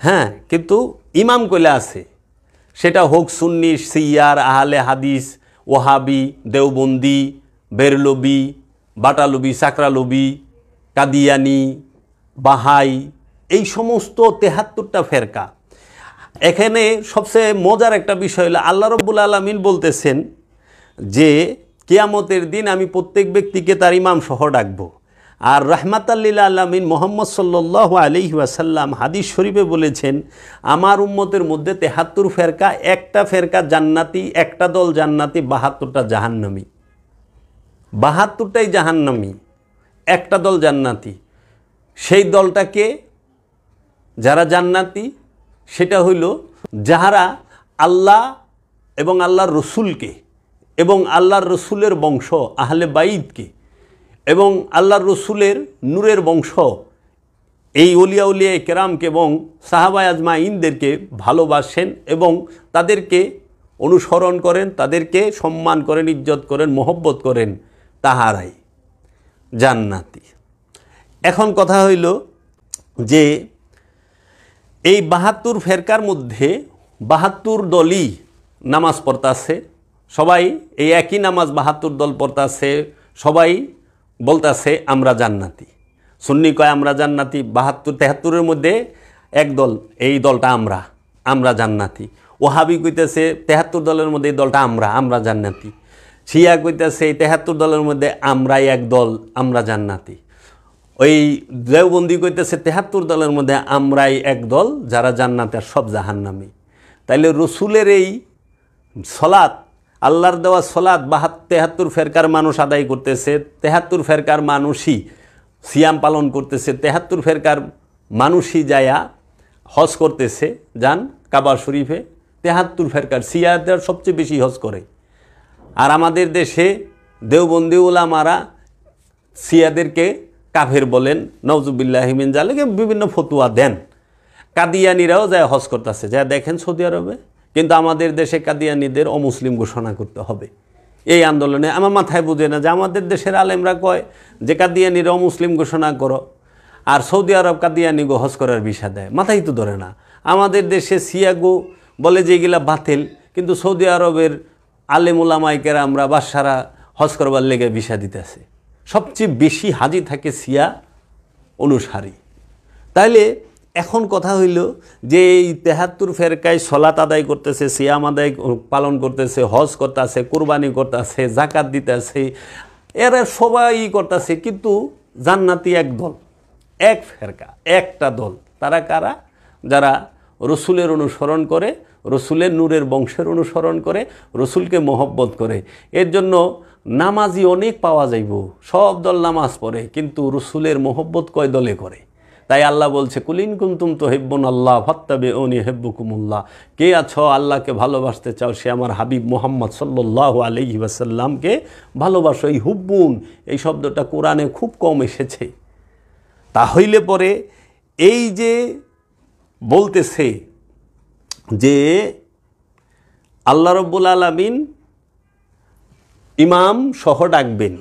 Speaker 3: হ্যাঁ, কিন্তু ইমাম কইলে আছে, সেটা হোক সুন্নি, শিয়ার, আহলে হাদিস, ওহাবি, দেওবন্দি, বেরলবি, বাটালবি, চাকরালবি, কাদিয়ানি, বাহাই, এই সমস্ত ৭৩টা ফেরকা। এখানে সবচেয়ে মজার একটা বিষয় হলো আল্লাহ রাব্বুল আলামিন বলতেছেন যে কিয়ামতের দিন আমি প্রত্যেক ব্যক্তিকে তার ইমাম সহ ডাকবো। আর রাহমাতাল লিল আলামিন মুহাম্মদ সাল্লাল্লাহু আলাইহি ওয়াসাল্লাম হাদিস শরীফে বলেছেন, আমার উম্মতের মধ্যে ৭৩ ফেরকা, একটা ফেরকা জান্নাতি, একটা দল জান্নাতি, ৭২টা জাহান্নামী। ৭২টাই জাহান্নামী, একটা দল জান্নাতি। সেই দলটাকে যারা জান্নাতি, সেটা হইল যাহারা আল্লাহ এবং আল্লাহর রসুলকে এবং আল্লাহর রসুলের বংশ আহলে বাইতকে এবং আল্লাহর রসুলের নূরের বংশ এই ওলিয়া উলিয়া কেরামকে এবং সাহাবায়ে আজমাইনদেরকে ভালোবাসেন এবং তাদেরকে অনুসরণ করেন, তাদেরকে সম্মান করেন, ইজ্জত করেন, মহব্বত করেন, তাহারাই জান্নাতি। এখন কথা হইল যে এই ৭২ ফেরকার মধ্যে ৭২ দলই নামাজ পড়তাছে, সবাই এই একই নামাজ ৭২ দল পড়তাছে, সবাই বলতাছে আমরা জান্নাতি। সুন্নি কয় আমরা জান্নাতি, ৭২-৭৩-এর মধ্যে এক দল, এই দলটা আমরা জান্নাতি। ওহাবি কইতেছে ৭৩ দলের মধ্যে এই দলটা আমরা জান্নাতি। শিয়া কইতেছে এই ৭৩ দলের মধ্যে আমরাই এক দল, আমরা জান্নাতি। ওই দেওবন্দি কইতেছে ৭৩ দলের মধ্যে আমরাই এক দল, যারা জান্নাতে আর সব জাহান্নামী। তাইলে রসুলের এই সলাত, আল্লাহর দেওয়া সলাত ৭৩ ফেরকার মানুষ আদায় করতেছে, ৭৩ ফেরকার মানুষই সিয়াম পালন করতেছে, ৭৩ ফেরকার মানুষই যায়া হজ করতেছে, যান কাবা শরীফে। ৭৩ ফেরকার শিয়াদের সবচেয়ে বেশি হজ করে। আর আমাদের দেশে দেওবন্দি উলামারা শিয়াদেরকে কাফের বলেন, নাউজুবিল্লাহি মিন যালিক, বিভিন্ন ফতুয়া দেন। কাদিয়ানিরাও যায় হজ করতেছে, যা দেখেন সৌদি আরবে। কিন্তু আমাদের দেশে কাদিয়ানিদের অমুসলিম ঘোষণা করতে হবে। এই আন্দোলনে আমার মাথায় বুঝে না যে আমাদের দেশের আলেমরা কয় যে কাদিয়ানিরা অমুসলিম ঘোষণা করো, আর সৌদি আরব কাদিয়ানিগো হজ করার ভিসা দেয়, মাথায় তো ধরে না। আমাদের দেশে সিয়াগো বলে যে এগুলা বাতিল, কিন্তু সৌদি আরবের আলেম উলামায়ে আমরা বাদশারা হজ করবার লেগে ভিসা দিতেছে। সবচেয়ে বেশি হাজি থাকে সিয়া অনুসারী। তাইলে এখন কথা হইল যে এই 73 ফেরকায় সলাত আদায় করতেছে, সিয়াম আদায় পালন করতেছে, হজ করতেছে, কুরবানি করতেছে, জাকাত দিতেছে, এরা সবাই করতেছে, কিন্তু জান্নাতি এক দল, এক ফেরকা, একটা দল। তারা কারা? যারা রসুলের অনুসরণ করে, রসুলের নূরের বংশের অনুসরণ করে, রসুলকে মহব্বত করে। এর জন্য নামাজি অনেক পাওয়া যাইব, সব দল নামাজ পড়ে, কিন্তু রসুলের মহব্বত কয় দলে করে? তাই আল্লাহ বলছে, কুলিন কুনতুম তুহিব্বুন আল্লাহ ফাত্তাবিউনি ইউহিব্বুকুমুল্লাহ। কে আছো আল্লাহকে ভালোবাসতে চাও, সে আমার হাবিব মুহাম্মদ সাল্লাল্লাহু আলাইহি ওয়াসাল্লামকে ভালোবাসো। এই হুব্বুন এই শব্দটা কোরআনে খুব কম এসেছে। তাহলে পরে এই যে বলতেছে যে আল্লাহ রাব্বুল আলামিন ইমাম সহ ডাকবেন,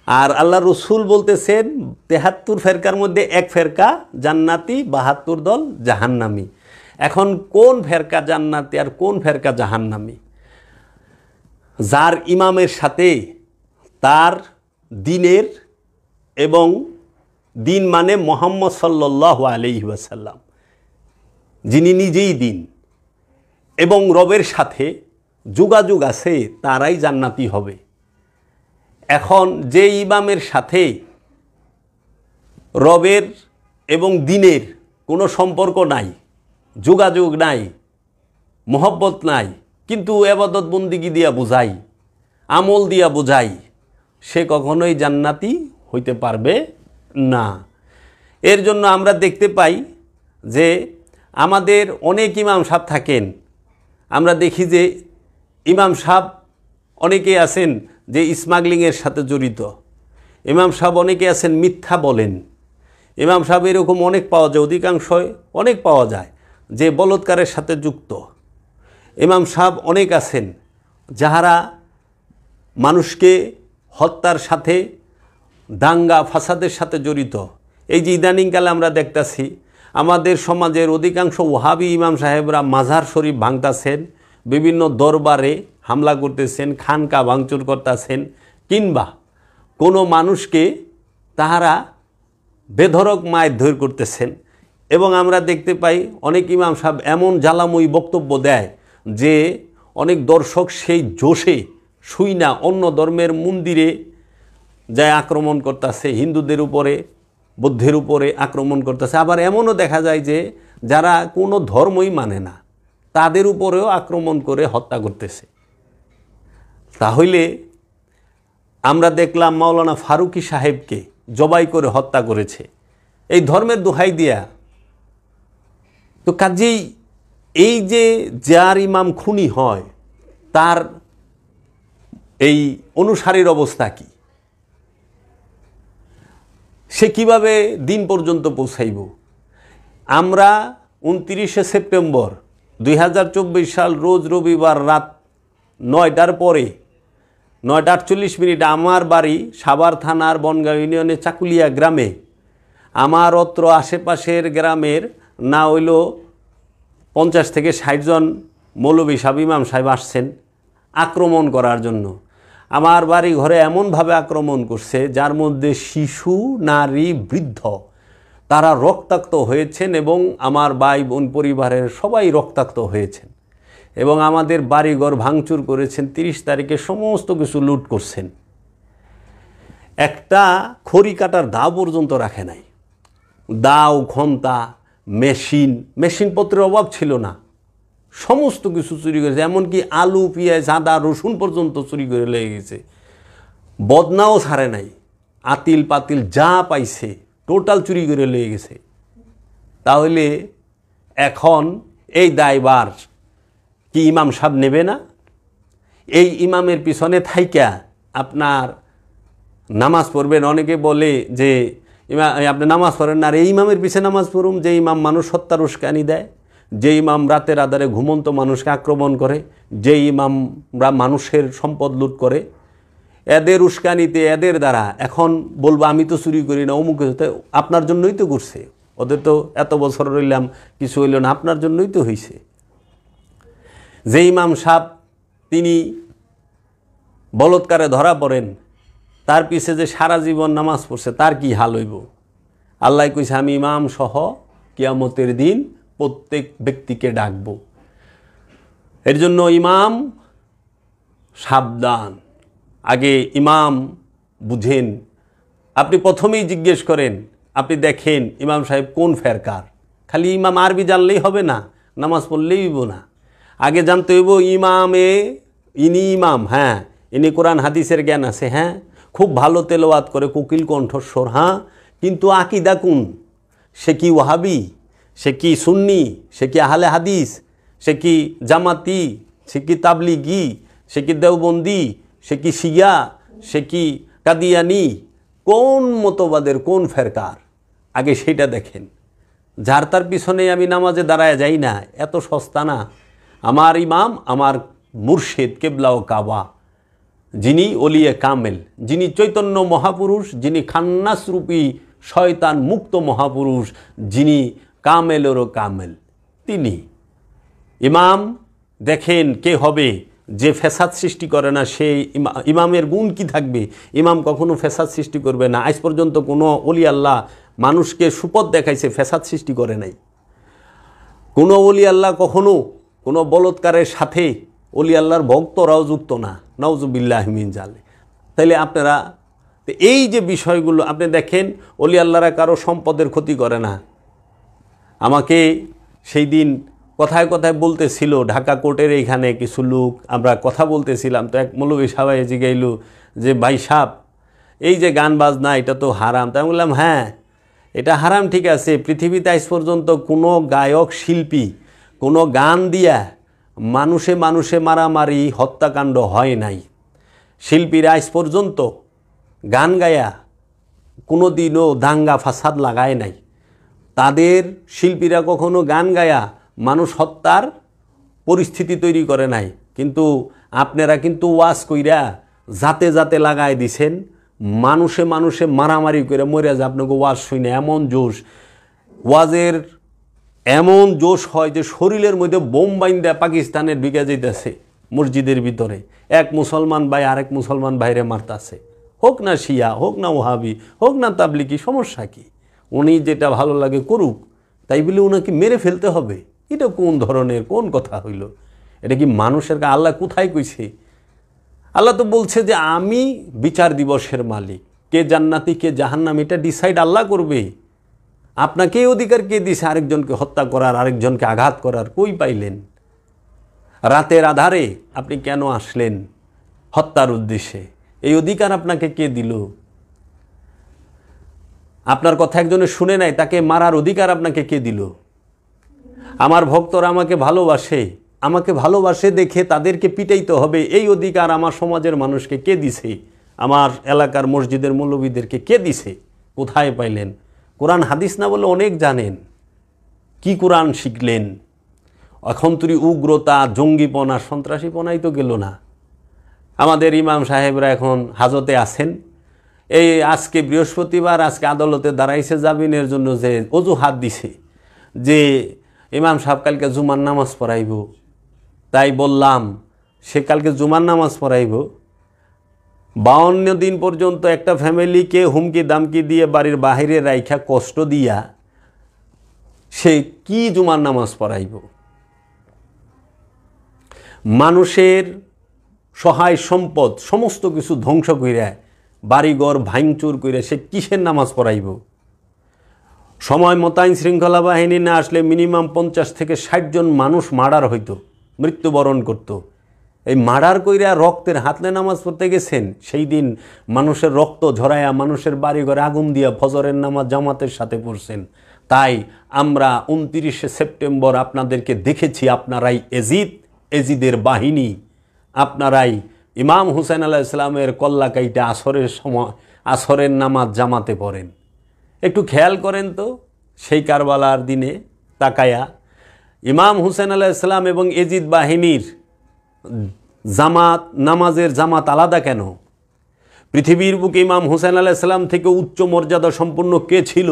Speaker 3: আর আল্লাহ রসুল বলতেছেন 73 ফেরকার মধ্যে এক ফেরকা জান্নাতি, 72 দল জাহান্নামী। এখন কোন ফেরকা জান্নাতি আর কোন ফেরকা জাহান্নামী? যার ইমামের সাথে তার দিনের, এবং দিন মানে মুহাম্মদ সাল্লাল্লাহু আলাইহি ওয়াসাল্লাম, যিনি নিজেই দিন, এবং রবের সাথে যোগাযোগ আছে, তারাই জান্নাতি হবে। এখন যে ইমামের সাথে রবের এবং দিনের কোনো সম্পর্ক নাই, যোগাযোগ নাই, মহব্বত নাই, কিন্তু এবাদত বন্দিগি দিয়া বোঝাই, আমল দিয়া বোঝাই, সে কখনোই জান্নাতি হইতে পারবে না। এর জন্য আমরা দেখতে পাই যে আমাদের অনেক ইমাম সাহেব থাকেন, আমরা দেখি যে ইমাম সাহেব অনেকে আছেন যে স্মাগলিংয়ের সাথে জড়িত, ইমাম সাহেব অনেকে আছেন মিথ্যা বলেন, ইমাম সাহেব এরকম অনেক পাওয়া যায়, অধিকাংশই অনেক পাওয়া যায় যে বলৎকারের সাথে যুক্ত। ইমাম সাহেব অনেক আছেন যাহারা মানুষকে হত্যার সাথে, দাঙ্গা ফাসাদের সাথে জড়িত। এই যে ইদানিংকালে আমরা দেখতেছি আমাদের সমাজের অধিকাংশ ওহাবি ইমাম সাহেবরা মাজার শরীফ ভাঙতাছেন, বিভিন্ন দরবারে হামলা করতেছেন, খানকা ভাঙচুর করতেছেন, কিংবা কোনো মানুষকে তাহারা বেধড়ক মারধর করতেছেন। এবং আমরা দেখতে পাই অনেক ইমাম সাহেব এমন জ্বালাময়ী বক্তব্য দেয় যে অনেক দর্শক সেই জোশে শুই না অন্য ধর্মের মন্দিরে যায় আক্রমণ করতেছে, হিন্দুদের উপরে, বৌদ্ধের উপরে আক্রমণ করতেছে। আবার এমনও দেখা যায় যে যারা কোনো ধর্মই মানে না তাদের উপরেও আক্রমণ করে হত্যা করতেছে। তাহলে আমরা দেখলাম মাওলানা ফারুকী সাহেবকে জবাই করে হত্যা করেছে এই ধর্মের দোহাই দিয়া। তো কাজেই এই যে যার ইমাম খুনি হয় তার এই অনুসারীর অবস্থা কি, সে কিভাবে দিন পর্যন্ত পৌঁছাইব? আমরা 29শে সেপ্টেম্বর 2024 সাল রোজ রবিবার রাত 9টার পরে 9:48 আমার বাড়ি সাভার থানার বনগাঁও ইউনিয়নের চাকুলিয়া গ্রামে, আমার অত্র আশেপাশের গ্রামের না হইল 50 থেকে 60 জন মৌলবী সাহেব, ইমাম সাহেব আসছেন আক্রমণ করার জন্য। আমার বাড়ি ঘরে এমনভাবে আক্রমণ করছে যার মধ্যে শিশু, নারী, বৃদ্ধ তারা রক্তাক্ত হয়েছেন, এবং আমার ভাই বোন পরিবারের সবাই রক্তাক্ত হয়েছেন, এবং আমাদের বাড়িঘর ভাঙচুর করেছেন। 30 তারিখে সমস্ত কিছু লুট করছেন। একটা খড়ি কাটার দা পর্যন্ত রাখে নাই। দাও, খন্তা, মেশিনপত্রের অভাব ছিল না, সমস্ত কিছু চুরি করেছে। এমনকি আলু, পেঁয়াজ, আদা, রসুন পর্যন্ত চুরি করে লেগে গেছে। বদনাও ছাড়ে নাই, আতিল পাতিল যা পাইছে টোটাল চুরি করে লেগে গেছে। তাহলে এখন এই দায়ভার কি ইমাম সাহেব নেবে না? এই ইমামের পিছনে থাইকা আপনার নামাজ পড়বেন। অনেকে বলে যে আপনি নামাজ পড়েন না, আর এই ইমামের পিছনে নামাজ পড়ুন যে ইমাম মানুষ হত্যার উস্কানি দেয়, যে ইমাম রাতের আধারে ঘুমন্ত মানুষকে আক্রমণ করে, যে ইমামরা মানুষের সম্পদ লুট করে, এদের উস্কানিতে, এদের দ্বারা এখন বলবো আমি তো চুরি করি না, অমুক আপনার জন্যই তো করছে, ওদের তো এত বছর রইলাম কিছু হইল না, আপনার জন্যই তো হয়েছে। যে ইমাম সাহেব তিনি বলৎকারে ধরা পড়েন, তার পিছে যে সারা জীবন নামাজ পড়ছে তার কি হাল হইব? আল্লাহ কইছে আমি ইমাম সহ কিয়ামতের দিন প্রত্যেক ব্যক্তিকে ডাকব। এর জন্য ইমাম সাবধান, আগে ইমাম বুঝেন। আপনি প্রথমেই জিজ্ঞেস করেন, আপনি দেখেন ইমাম সাহেব কোন ফেরকার। খালি ইমাম আরবি জানলেই হবে না, নামাজ পড়লেই হইব না। আগে জানতে হইব ইনি ইমাম, হ্যাঁ ইনি কোরআন হাদিসের জ্ঞান আছে, হ্যাঁ খুব ভালো তেলাওয়াত করে, কোকিল কণ্ঠস্বর, হ্যাঁ কিন্তু আকীদা কোন? সে কি ওয়াহাবি, সে কি সুন্নি, সে কি আহলে হাদিস, সে কি জামাতি, সে কি তাবলিগি, সে কি দেওবন্দি, সে কি শিয়া, সে কি কাদিয়ানি, কোন মতবাদের কোন ফেরকার? আগে সেইটা দেখেন। যার তার পিছনে আমি নামাজে দাঁড়ায় যাই না, এত সস্তা না। আমার ইমাম আমার মুর্শিদ কেবলা ও কাবা, যিনি ওলিয়ে কামেল, যিনি চৈতন্য মহাপুরুষ, যিনি খান্নাসরূপী শয়তান মুক্ত মহাপুরুষ, যিনি কামেলেরও কামেল, তিনি ইমাম। দেখেন কে হবে যে ফ্যাসাদ সৃষ্টি করে না, সেই ইমামের গুণ কি থাকবে? ইমাম কখনো ফ্যাসাদ সৃষ্টি করবে না। আজ পর্যন্ত কোনো ওলি আল্লাহ মানুষকে সুপথ দেখাইছে, ফ্যাসাদ সৃষ্টি করে নাই। কোনো ওলি আল্লাহ কখনো কোনো বলৎকারের সাথে ওলি আল্লাহর ভক্তরাও যুক্ত না, নাউজুবিল্লাহি মিন জালিক। তাইলে আপনারা এই যে বিষয়গুলো আপনি দেখেন, ওলি আল্লাহরা কারো সম্পদের ক্ষতি করে না। আমাকে সেই দিন কথায় কথায় বলতেছিল, ঢাকা কোর্টের এইখানে কিছু লোক, আমরা কথা বলতেছিলাম, তো এক মৌলবী সাহেব জিগাইল যে ভাই সাহেব এই যে গান বাজনা এটা তো হারাম। তাই বললাম হ্যাঁ এটা হারাম, ঠিক আছে। পৃথিবীতে আজ পর্যন্ত কোনো গায়ক শিল্পী কোনো গান দিয়া মানুষে মানুষে মারামারি হত্যাকাণ্ড হয় নাই। শিল্পীরা আজ পর্যন্ত গান গায়া কোনো দিনও দাঙ্গা ফাসাদ লাগায় নাই। তাদের শিল্পীরা কখনো গান গায়া মানুষ হত্যার পরিস্থিতি তৈরি করে নাই। কিন্তু আপনারা কিন্তু ওয়াজ কইরা জাতে জাতে লাগায় দিছেন, মানুষে মানুষে মারামারি করে মরে যায়। আপনাকে ওয়াজ শুনে এমন জোশ, ওয়াজের এমন জোশ হয় যে শরীরের মধ্যে বোম বাইন্দা পাকিস্তানের ঢুকে যাইতেছে মসজিদের ভিতরে। এক মুসলমান ভাই আরেক মুসলমান ভাইরে মারতাছে, হোক না শিয়া, হোক না ওহাবি, হোক না তাবলিগি, সমস্যা কি? উনি যেটা ভালো লাগে করুক, তাই বলে ওনাকে মেরে ফেলতে হবে? এটা কোন ধরনের কোন কথা হইল? এটা কি মানুষের? আল্লাহ কোথায় কইছে? আল্লাহ তো বলছে যে আমি বিচার দিবসের মালিক, কে জান্নাতি কে জাহান্নাম এটা ডিসাইড আল্লাহ করবে। আপনাকে এই অধিকার কে দিছে আরেকজনকে হত্যা করার, আরেকজনকে আঘাত করার? কই পাইলেন? রাতের আধারে আপনি কেন আসলেন হত্যার উদ্দেশ্যে? এই অধিকার আপনাকে কে দিল? আপনার কথা একজনে শুনে নাই, তাকে মারার অধিকার আপনাকে কে দিল? আমার ভক্তরা আমাকে ভালোবাসে দেখে তাদেরকে পিটাইতে হবে, এই অধিকার আমার সমাজের মানুষকে কে দিছে? আমার এলাকার মসজিদের মৌলবীদেরকে কে দিছে? কোথায় পাইলেন? কোরআন হাদিস না বলে অনেক জানেন, কি কোরআন শিখলেন? এখন তুই উগ্রতা, জঙ্গিপনা, সন্ত্রাসীপনাই তো গেল না। আমাদের ইমাম সাহেবরা এখন হাজতে আছেন। এই আজকে বৃহস্পতিবার, আজকে আদালতে দাঁড়াইছে জামিনের জন্য, যে অজুহাত দিছে যে ইমাম সাহেব কালকে জুমার নামাজ পড়াইব। তাই বললাম সে কালকে জুমার নামাজ পড়াইব, 52 দিন পর্যন্ত একটা ফ্যামিলিকে হুমকি দামকি দিয়ে বাড়ির বাহিরে রাইখা কষ্ট দিয়া সে কি জুমার নামাজ পড়াইব? মানুষের সহায় সম্পদ সমস্ত কিছু ধ্বংস কইরা, বাড়িঘর ভাঙচুর কইরা সে কিসের নামাজ পড়াইব? সময় মতো আইন শৃঙ্খলা বাহিনী না আসলে মিনিমাম 50 থেকে 60 জন মানুষ মার্ডার হইতো, মৃত্যুবরণ করত। এই মার্ডার কইরা রক্তের হাতলে নামাজ পড়তে গেছেন, সেই দিন মানুষের রক্ত ঝরায়া মানুষের বাড়িঘরে আগুন দিয়া ফজরের নামাজ জামাতের সাথে পড়ছেন। তাই আমরা 29শে সেপ্টেম্বর আপনাদেরকে দেখেছি, আপনারাই এজিদের বাহিনী, আপনারাই ইমাম হুসেন আলাইহিস সালামের কল্লা কাইটা আসরের সময় আসরের নামাজ জামাতে পড়েন। একটু খেয়াল করেন তো, সেই কারবালার দিনে তাকায়া ইমাম হুসেন আলাইহিস সালাম এবং এজিদ বাহিনীর জামাত, নামাজের জামাত আলাদা কেন? পৃথিবীর বুকে ইমাম হুসেন আলাইহিস সালাম থেকে উচ্চ মর্যাদা সম্পন্ন কে ছিল?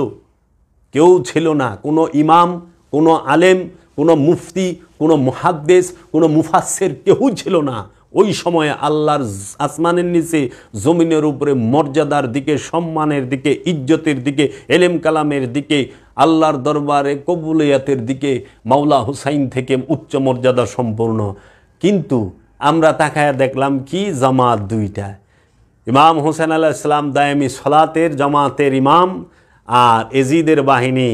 Speaker 3: কেউ ছিল না। কোনো ইমাম, কোনো আলেম, কোনো মুফতি, কোনো মুহাদ্দিস, কোনো মুফাসসির কেউ ছিল না। ওই সময়ে আল্লাহর আসমানের নিচে জমিনের উপরে মর্যাদার দিকে, সম্মানের দিকে, ইজ্জতের দিকে, এলেম কালামের দিকে আল্লাহর দরবারে কবুলিয়াতের দিকে মাওলা হুসাইন থেকে উচ্চ মর্যাদা সম্পন্ন। কিন্তু আমরা তাকায়া দেখলাম কি, জামাত দুইটা, ইমাম হোসেন আলাইহিস সালাম দায়েমি সলাতের জামাতের ইমাম, আর এজিদের বাহিনী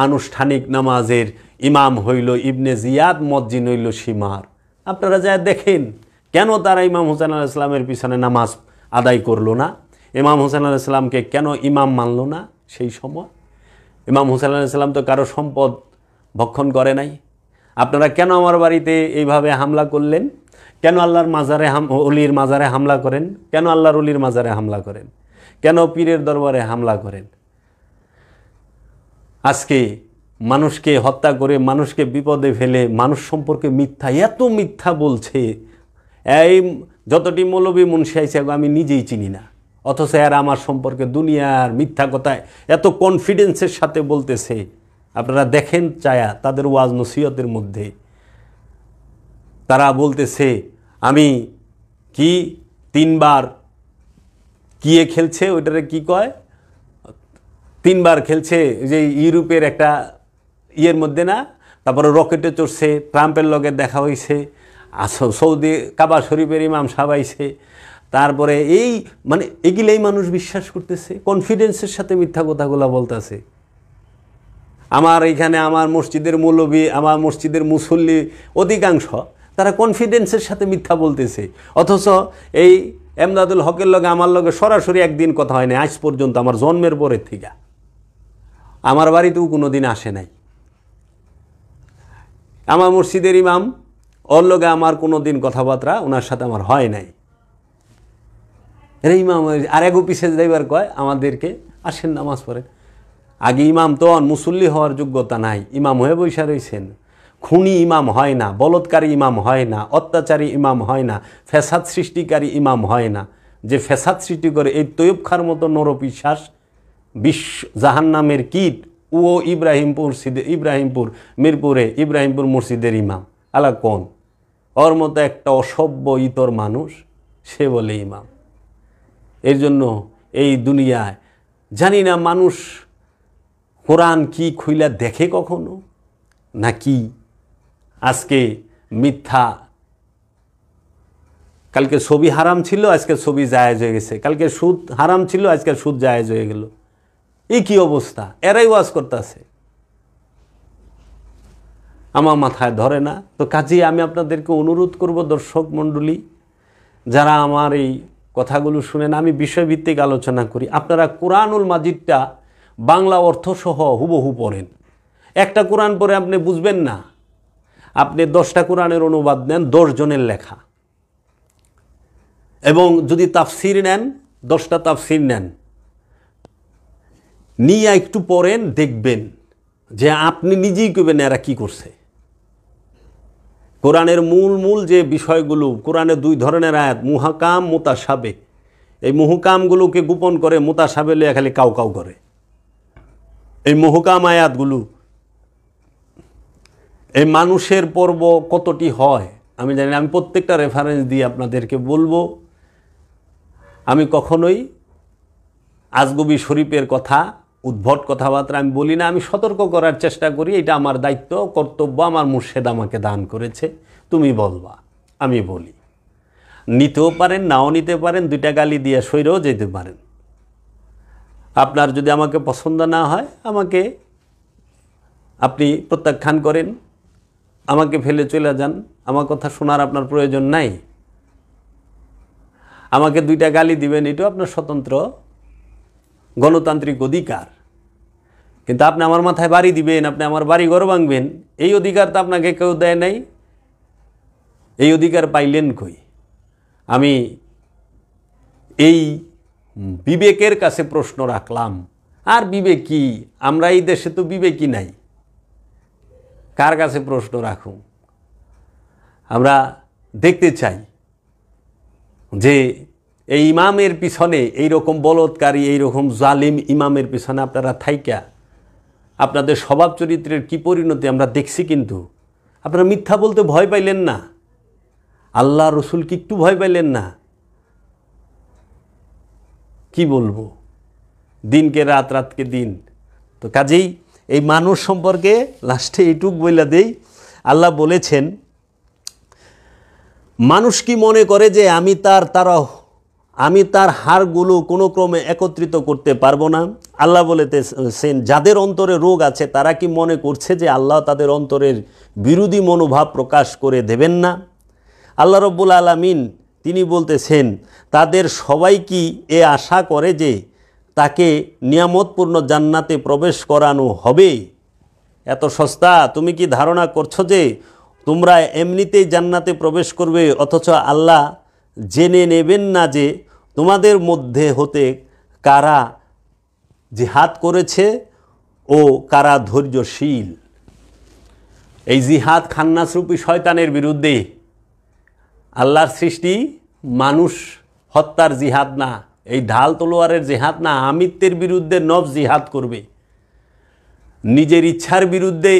Speaker 3: আনুষ্ঠানিক নামাজের ইমাম হইল ইবনে জিয়াদ, মজ্জিন হইল শিমার। আপনারা যা দেখেন কেন তারা ইমাম হোসেন আলাইহিস সালামের পিছনে নামাজ আদায় করলো না, ইমাম হোসেন আলাইহিস সালামকে কেন ইমাম মানলো না। সেই সময় ইমাম হোসেন আলাইহিস সালাম তো কারো সম্পদ ভক্ষণ করে নাই। আপনারা কেন আমার বাড়িতে এইভাবে হামলা করলেন? কেন আল্লাহর মাজারে অলির মাজারে হামলা করেন? কেন আল্লাহর অলির মাজারে হামলা করেন? কেন পীরের দরবারে হামলা করেন? আজকে মানুষকে হত্যা করে, মানুষকে বিপদে ফেলে, মানুষ সম্পর্কে মিথ্যা, এত মিথ্যা বলছে। এই যতটি মৌলবী মুন্সি আইছে আমি নিজেই চিনি না, অথচ এরা আমার সম্পর্কে দুনিয়ার মিথ্যা কথায় এত কনফিডেন্সের সাথে বলতেছে। আপনারা দেখেন চায়া তাদের ওয়াজ নসিহতের মধ্যে তারা বলতেছে আমি কি 3 বার কিয়ে খেলছে, ওইটারে কি কয়, 3 বার খেলছে যে ইউরোপের একটা ইয়ের মধ্যে না, তারপরে রকেটে চড়ছে, ট্রাম্পের লগে দেখা হয়েছে, সৌদি কাবা শরীফের ইমাম সাহেব আইছে, তারপরে এই মানে এগুলাই মানুষ বিশ্বাস করতেছে, কনফিডেন্সের সাথে মিথ্যা কথাগুলো বলতেছে। আমার এইখানে আমার মসজিদের মৌলবী, আমার মসজিদের মুসল্লি অধিকাংশ তারা কনফিডেন্সের সাথে মিথ্যা বলতেছে, অথচ এই এমদাদুল হকের লগে আমার লগে সরাসরি একদিন কথা হয় না আজ পর্যন্ত, আমার জন্মের পরের থেকে। আমার বাড়িতেও কোনো দিন আসে নাই। আমার মসজিদের ইমাম, ওর লগে আমার কোনো দিন কথাবার্তা ওনার সাথে আমার হয় নাই। ইমাম আর এগো পিছিয়ে যাইবার কয় আমাদেরকে, আসেন নামাজ পড়েন। আগে ইমাম তো মুসল্লি হওয়ার যোগ্যতা নাই, ইমাম হয়ে বৈশা রয়েছেন। খুনি ইমাম হয় না, বলৎকারী ইমাম হয় না, অত্যাচারী ইমাম হয় না, ফ্যাসাদ সৃষ্টিকারী ইমাম হয় না। যে ফ্যাসাদ সৃষ্টি করে এই তৈয়ব খার মতো নরপিশ্বাস, জাহান্নামের কীট, ও ইব্রাহিমপুর মিরপুরে ইব্রাহিমপুর মসজিদের ইমাম আলা কোন, ওর মতো একটা অসভ্য ইতর মানুষ, সে বলে ইমাম। এর জন্য এই দুনিয়ায় জানি না মানুষ কোরআন কি খুইলা দেখে কখনো নাকি আজকে মিথ্যা। কালকে ছবি হারাম ছিল, আজকে ছবি জায়েজ হয়ে গেছে। কালকে সুদ হারাম ছিল, আজকে সুদ জায়েজ হয়ে গেল। এই কি অবস্থা? এরাই ওয়াজ করতেছে, আমার মাথায় ধরে না। তো কাজেই আমি আপনাদেরকে অনুরোধ করব, দর্শক মণ্ডলী যারা আমার এই কথাগুলো শুনেন, আমি বিষয়ভিত্তিক আলোচনা করি, আপনারা কোরআনুল মাজিদটা বাংলা অর্থসহ হুবহু পড়েন। একটা কোরআন পড়ে আপনি বুঝবেন না, আপনি 10টা কোরআনের অনুবাদ নেন, 10 জনের লেখা, এবং যদি তাফসির নেন 10টা তাফসির নেন, নিয়ে একটু পড়েন, দেখবেন যে আপনি নিজেই কইবেন এরা কি করছে। কোরআনের মূল যে বিষয়গুলো, কোরআনের 2 ধরনের আয়াত, মুহাকাম, মুতাশাবে। এই মুহকামগুলোকে গোপন করে, মুতাশাবে লিয়া খালি কাউ কাউ করে। এই মুহকাম আয়াতগুলো এই মানুষের পর্ব কতটি হয় আমি জানি না। আমি প্রত্যেকটা রেফারেন্স দিয়ে আপনাদেরকে বলবো। আমি কখনোই আজগবি শরীফের কথা, উদ্ভট কথাবার্তা আমি বলি না। আমি সতর্ক করার চেষ্টা করি, এটা আমার দায়িত্ব, কর্তব্য, আমার মুর্শেদ আমাকে দান করেছে, তুমি বলবা, আমি বলি। নিতেও পারেন, নাও নিতে পারেন, 2টা গালি দিয়ে সইরেও যেতে পারেন। আপনার যদি আমাকে পছন্দ না হয়, আমাকে আপনি প্রত্যাখ্যান করেন, আমাকে ফেলে চলে যান, আমার কথা শোনার আপনার প্রয়োজন নাই। আমাকে 2টা গালি দিবেন, এটাও আপনার স্বতন্ত্র গণতান্ত্রিক অধিকার। কিন্তু আপনি আমার মাথায় বাড়ি দিবেন, আপনি আমার বাড়ি ঘর ভাঙবেন, এই অধিকার তো আপনাকে কেউ দেয় নাই। এই অধিকার পাইলেন কই? আমি এই বিবেকের কাছে প্রশ্ন রাখলাম। আর বিবেক কি? আমরা এই দেশে তো বিবেকই নাই, কার কাছে প্রশ্ন রাখুন? আমরা দেখতে চাই যে এই ইমামের পিছনে, এইরকম বলৎকারী, এইরকম জালিম ইমামের পিছনে আপনারা থাইকা আপনাদের স্বভাব চরিত্রের কি পরিণতি আমরা দেখছি। কিন্তু আপনারা মিথ্যা বলতে ভয় পাইলেন না, আল্লাহ রসুল কি একটু ভয় পাইলেন না? কি বলবো, দিনকে রাত, রাতকে দিন। তো কাজেই এই মানুষ সম্পর্কে লাস্টে এইটুক বইলা দেই, আল্লাহ বলেছেন, মানুষ কি মনে করে যে আমি তার হাড়গুলো কোনো ক্রমে একত্রিত করতে পারবো না? আল্লাহ বলেছেন, যাদের অন্তরে রোগ আছে তারা কি মনে করছে যে আল্লাহ তাদের অন্তরের বিরোধী মনোভাব প্রকাশ করে দেবেন না? আল্লাহ রব্বুল আলামিন তিনি বলতেছেন, তাদের সবাই কি এ আশা করে যে তাকে নিয়ামতপূর্ণ জান্নাতে প্রবেশ করানো হবে? এত সস্তা? তুমি কি ধারণা করছো যে তোমরা এমনিতেই জান্নাতে প্রবেশ করবে, অথচ আল্লাহ জেনে নেবেন না যে তোমাদের মধ্যে হতে কারা জিহাদ করেছে ও কারা ধৈর্যশীল? এই জিহাদ খান্নাসরূপী শয়তানের বিরুদ্ধে, আল্লাহর সৃষ্টি মানুষ হত্যার জিহাদ না, এই ঢাল তলোয়ারের জিহাদ না, আমিত্বের বিরুদ্ধে নফস জিহাদ করবে, নিজের ইচ্ছার বিরুদ্ধে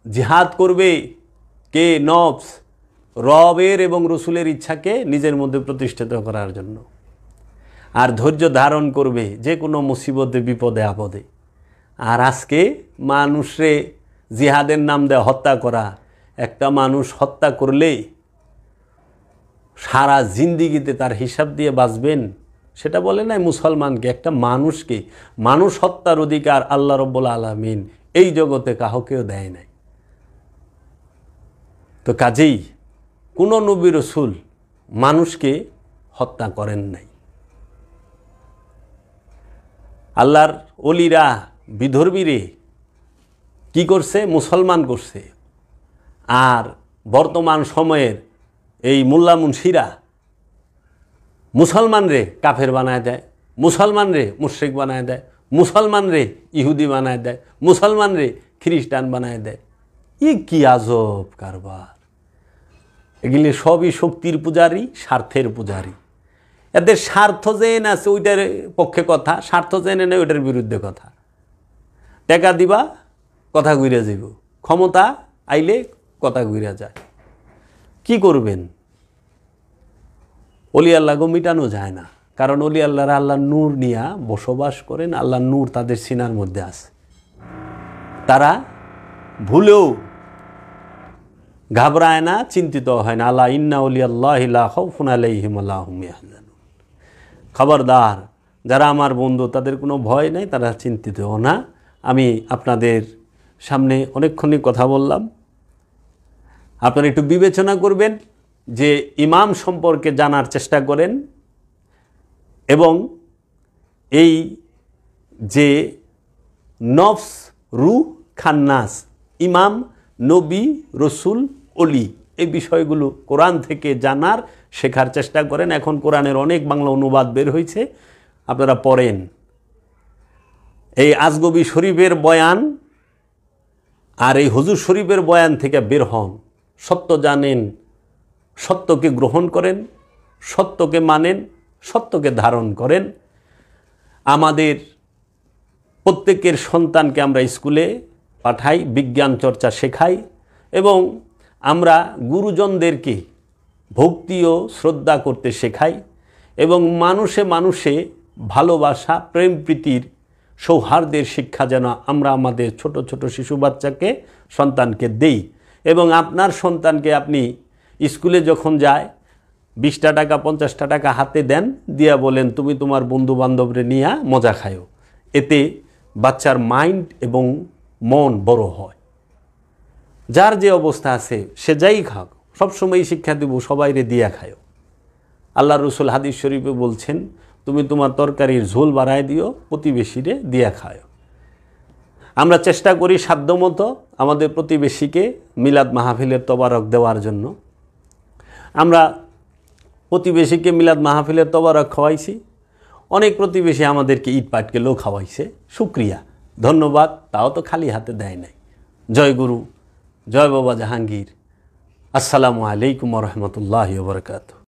Speaker 3: জিহাদ করবে কে? নফস, রবের এবং রসুলের ইচ্ছাকে নিজের মধ্যে প্রতিষ্ঠিত করার জন্য। আর ধৈর্য ধারণ করবে যে কোনো মুসিবতে বিপদে আপদে। আর আজকে মানুষরে জিহাদের নাম দেয় হত্যা করা। একটা মানুষ হত্যা করলে সারা জিন্দিগিতে তার হিসাব দিয়ে বাঁচবেন সেটা বলে নাই মুসলমানকে, একটা মানুষকে। মানুষ হত্যার অধিকার আল্লাহ রব্বুল আলামিন এই জগতে কাউকেও দেয় নাই। তো কাজেই কোনো নবী রসুল মানুষকে হত্যা করেন নাই। আল্লাহর ওলিরা বিধর্মীরে কি করছে? মুসলমান করছে। আর বর্তমান সময়ের এই মোল্লা মুন্সিরা মুসলমানরে কাফের বানায় দেয়, মুসলমানরে মুশরিক বানায় দেয়, মুসলমানরে ইহুদি বানায় দেয়, মুসলমানরে খ্রিস্টান বানায় দেয়। কি আজব কারবার! এগুলি সবই শক্তির পূজারী, স্বার্থের পূজারী। এদের স্বার্থ জেনে আছে ওইটার পক্ষে কথা, স্বার্থ জেনে নেই ওইটার বিরুদ্ধে কথা। টাকা দিবা, কথা ঘুরে যাব, ক্ষমতা আইলে কথা ঘুরে যায়। কি করবেন? অলি আল্লাহকে মিটানো যায় না, কারণ অলি আল্লাহরা আল্লাহর নূর নিয়ে বসবাস করেন, আল্লাহর নূর তাদের সিনার মধ্যে আছে। তারা ভুলেও ঘাবড়ায় না, চিন্তিত হয় না। আল্লাহ ইন্না আউলিয়াল্লাহি লা খাউফুন আলাইহিম ওয়া লা হুম ইয়াহজানুন। খবরদার, যারা আমার বন্ধু তাদের কোনো ভয় নেই, তারা চিন্তিতও না। আমি আপনাদের সামনে অনেকক্ষণই কথা বললাম, আপনারা একটু বিবেচনা করবেন যে ইমাম সম্পর্কে জানার চেষ্টা করেন, এবং এই যে নফস, রূহ, খান্নাস, ইমাম, নবী, রসুল, অলি, এই বিষয়গুলো কোরআন থেকে জানার, শেখার চেষ্টা করেন। এখন কোরআনের অনেক বাংলা অনুবাদ বের হয়েছে, আপনারা পড়েন। এই আজগবি শরীফের বয়ান আর এই হুজুর শরীফের বয়ান থেকে বের হন, সত্য জানেন, সত্যকে গ্রহণ করেন, সত্যকে মানেন, সত্যকে ধারণ করেন। আমাদের প্রত্যেকের সন্তানকে আমরা স্কুলে পাঠাই, বিজ্ঞান চর্চা শেখাই, এবং আমরা গুরুজনদেরকে ভক্তি ও শ্রদ্ধা করতে শেখাই, এবং মানুষে মানুষে ভালোবাসা, প্রেম প্রীতির, সৌহার্দ্যের শিক্ষা যেন আমরা আমাদের ছোট ছোট শিশু বাচ্চাকে, সন্তানকে দেই। এবং আপনার সন্তানকে আপনি স্কুলে যখন যায় 20টা টাকা 50টা টাকা হাতে দেন, দিয়া বলেন তুমি তোমার বন্ধু বান্ধবরে নিয়ে মজা খায়ো। এতে বাচ্চার মাইন্ড এবং মন বড় হয়। যার যে অবস্থা আছে সে যাই খাক, সবসময় শিক্ষা দেব সবাইরে দিয়া খায়ো। আল্লাহ রসুল হাদিস শরীফে বলছেন, তুমি তোমার তরকারির ঝোল বাড়ায় দিও, প্রতিবেশীরে দিয়া খায়ো। আমরা চেষ্টা করি সাধ্যমতো আমাদের প্রতিবেশীকে মিলাদ মাহফিলের তবারক দেওয়ার জন্য। আমরা প্রতিবেশীকে মিলাদ মাহফিলের তবারক খাওয়াইছি, অনেক প্রতিবেশী আমাদেরকে ইট পাটকেলেও খাওয়াইছে, শুক্রিয়া, ধন্যবাদ, তাও তো খালি হাতে দেয় নাই। জয় গুরু, জয় বাবা জাহাঙ্গীর। আসসালামু আলাইকুম ওয়া রাহমাতুল্লাহি ওয়া বারাকাতুহু।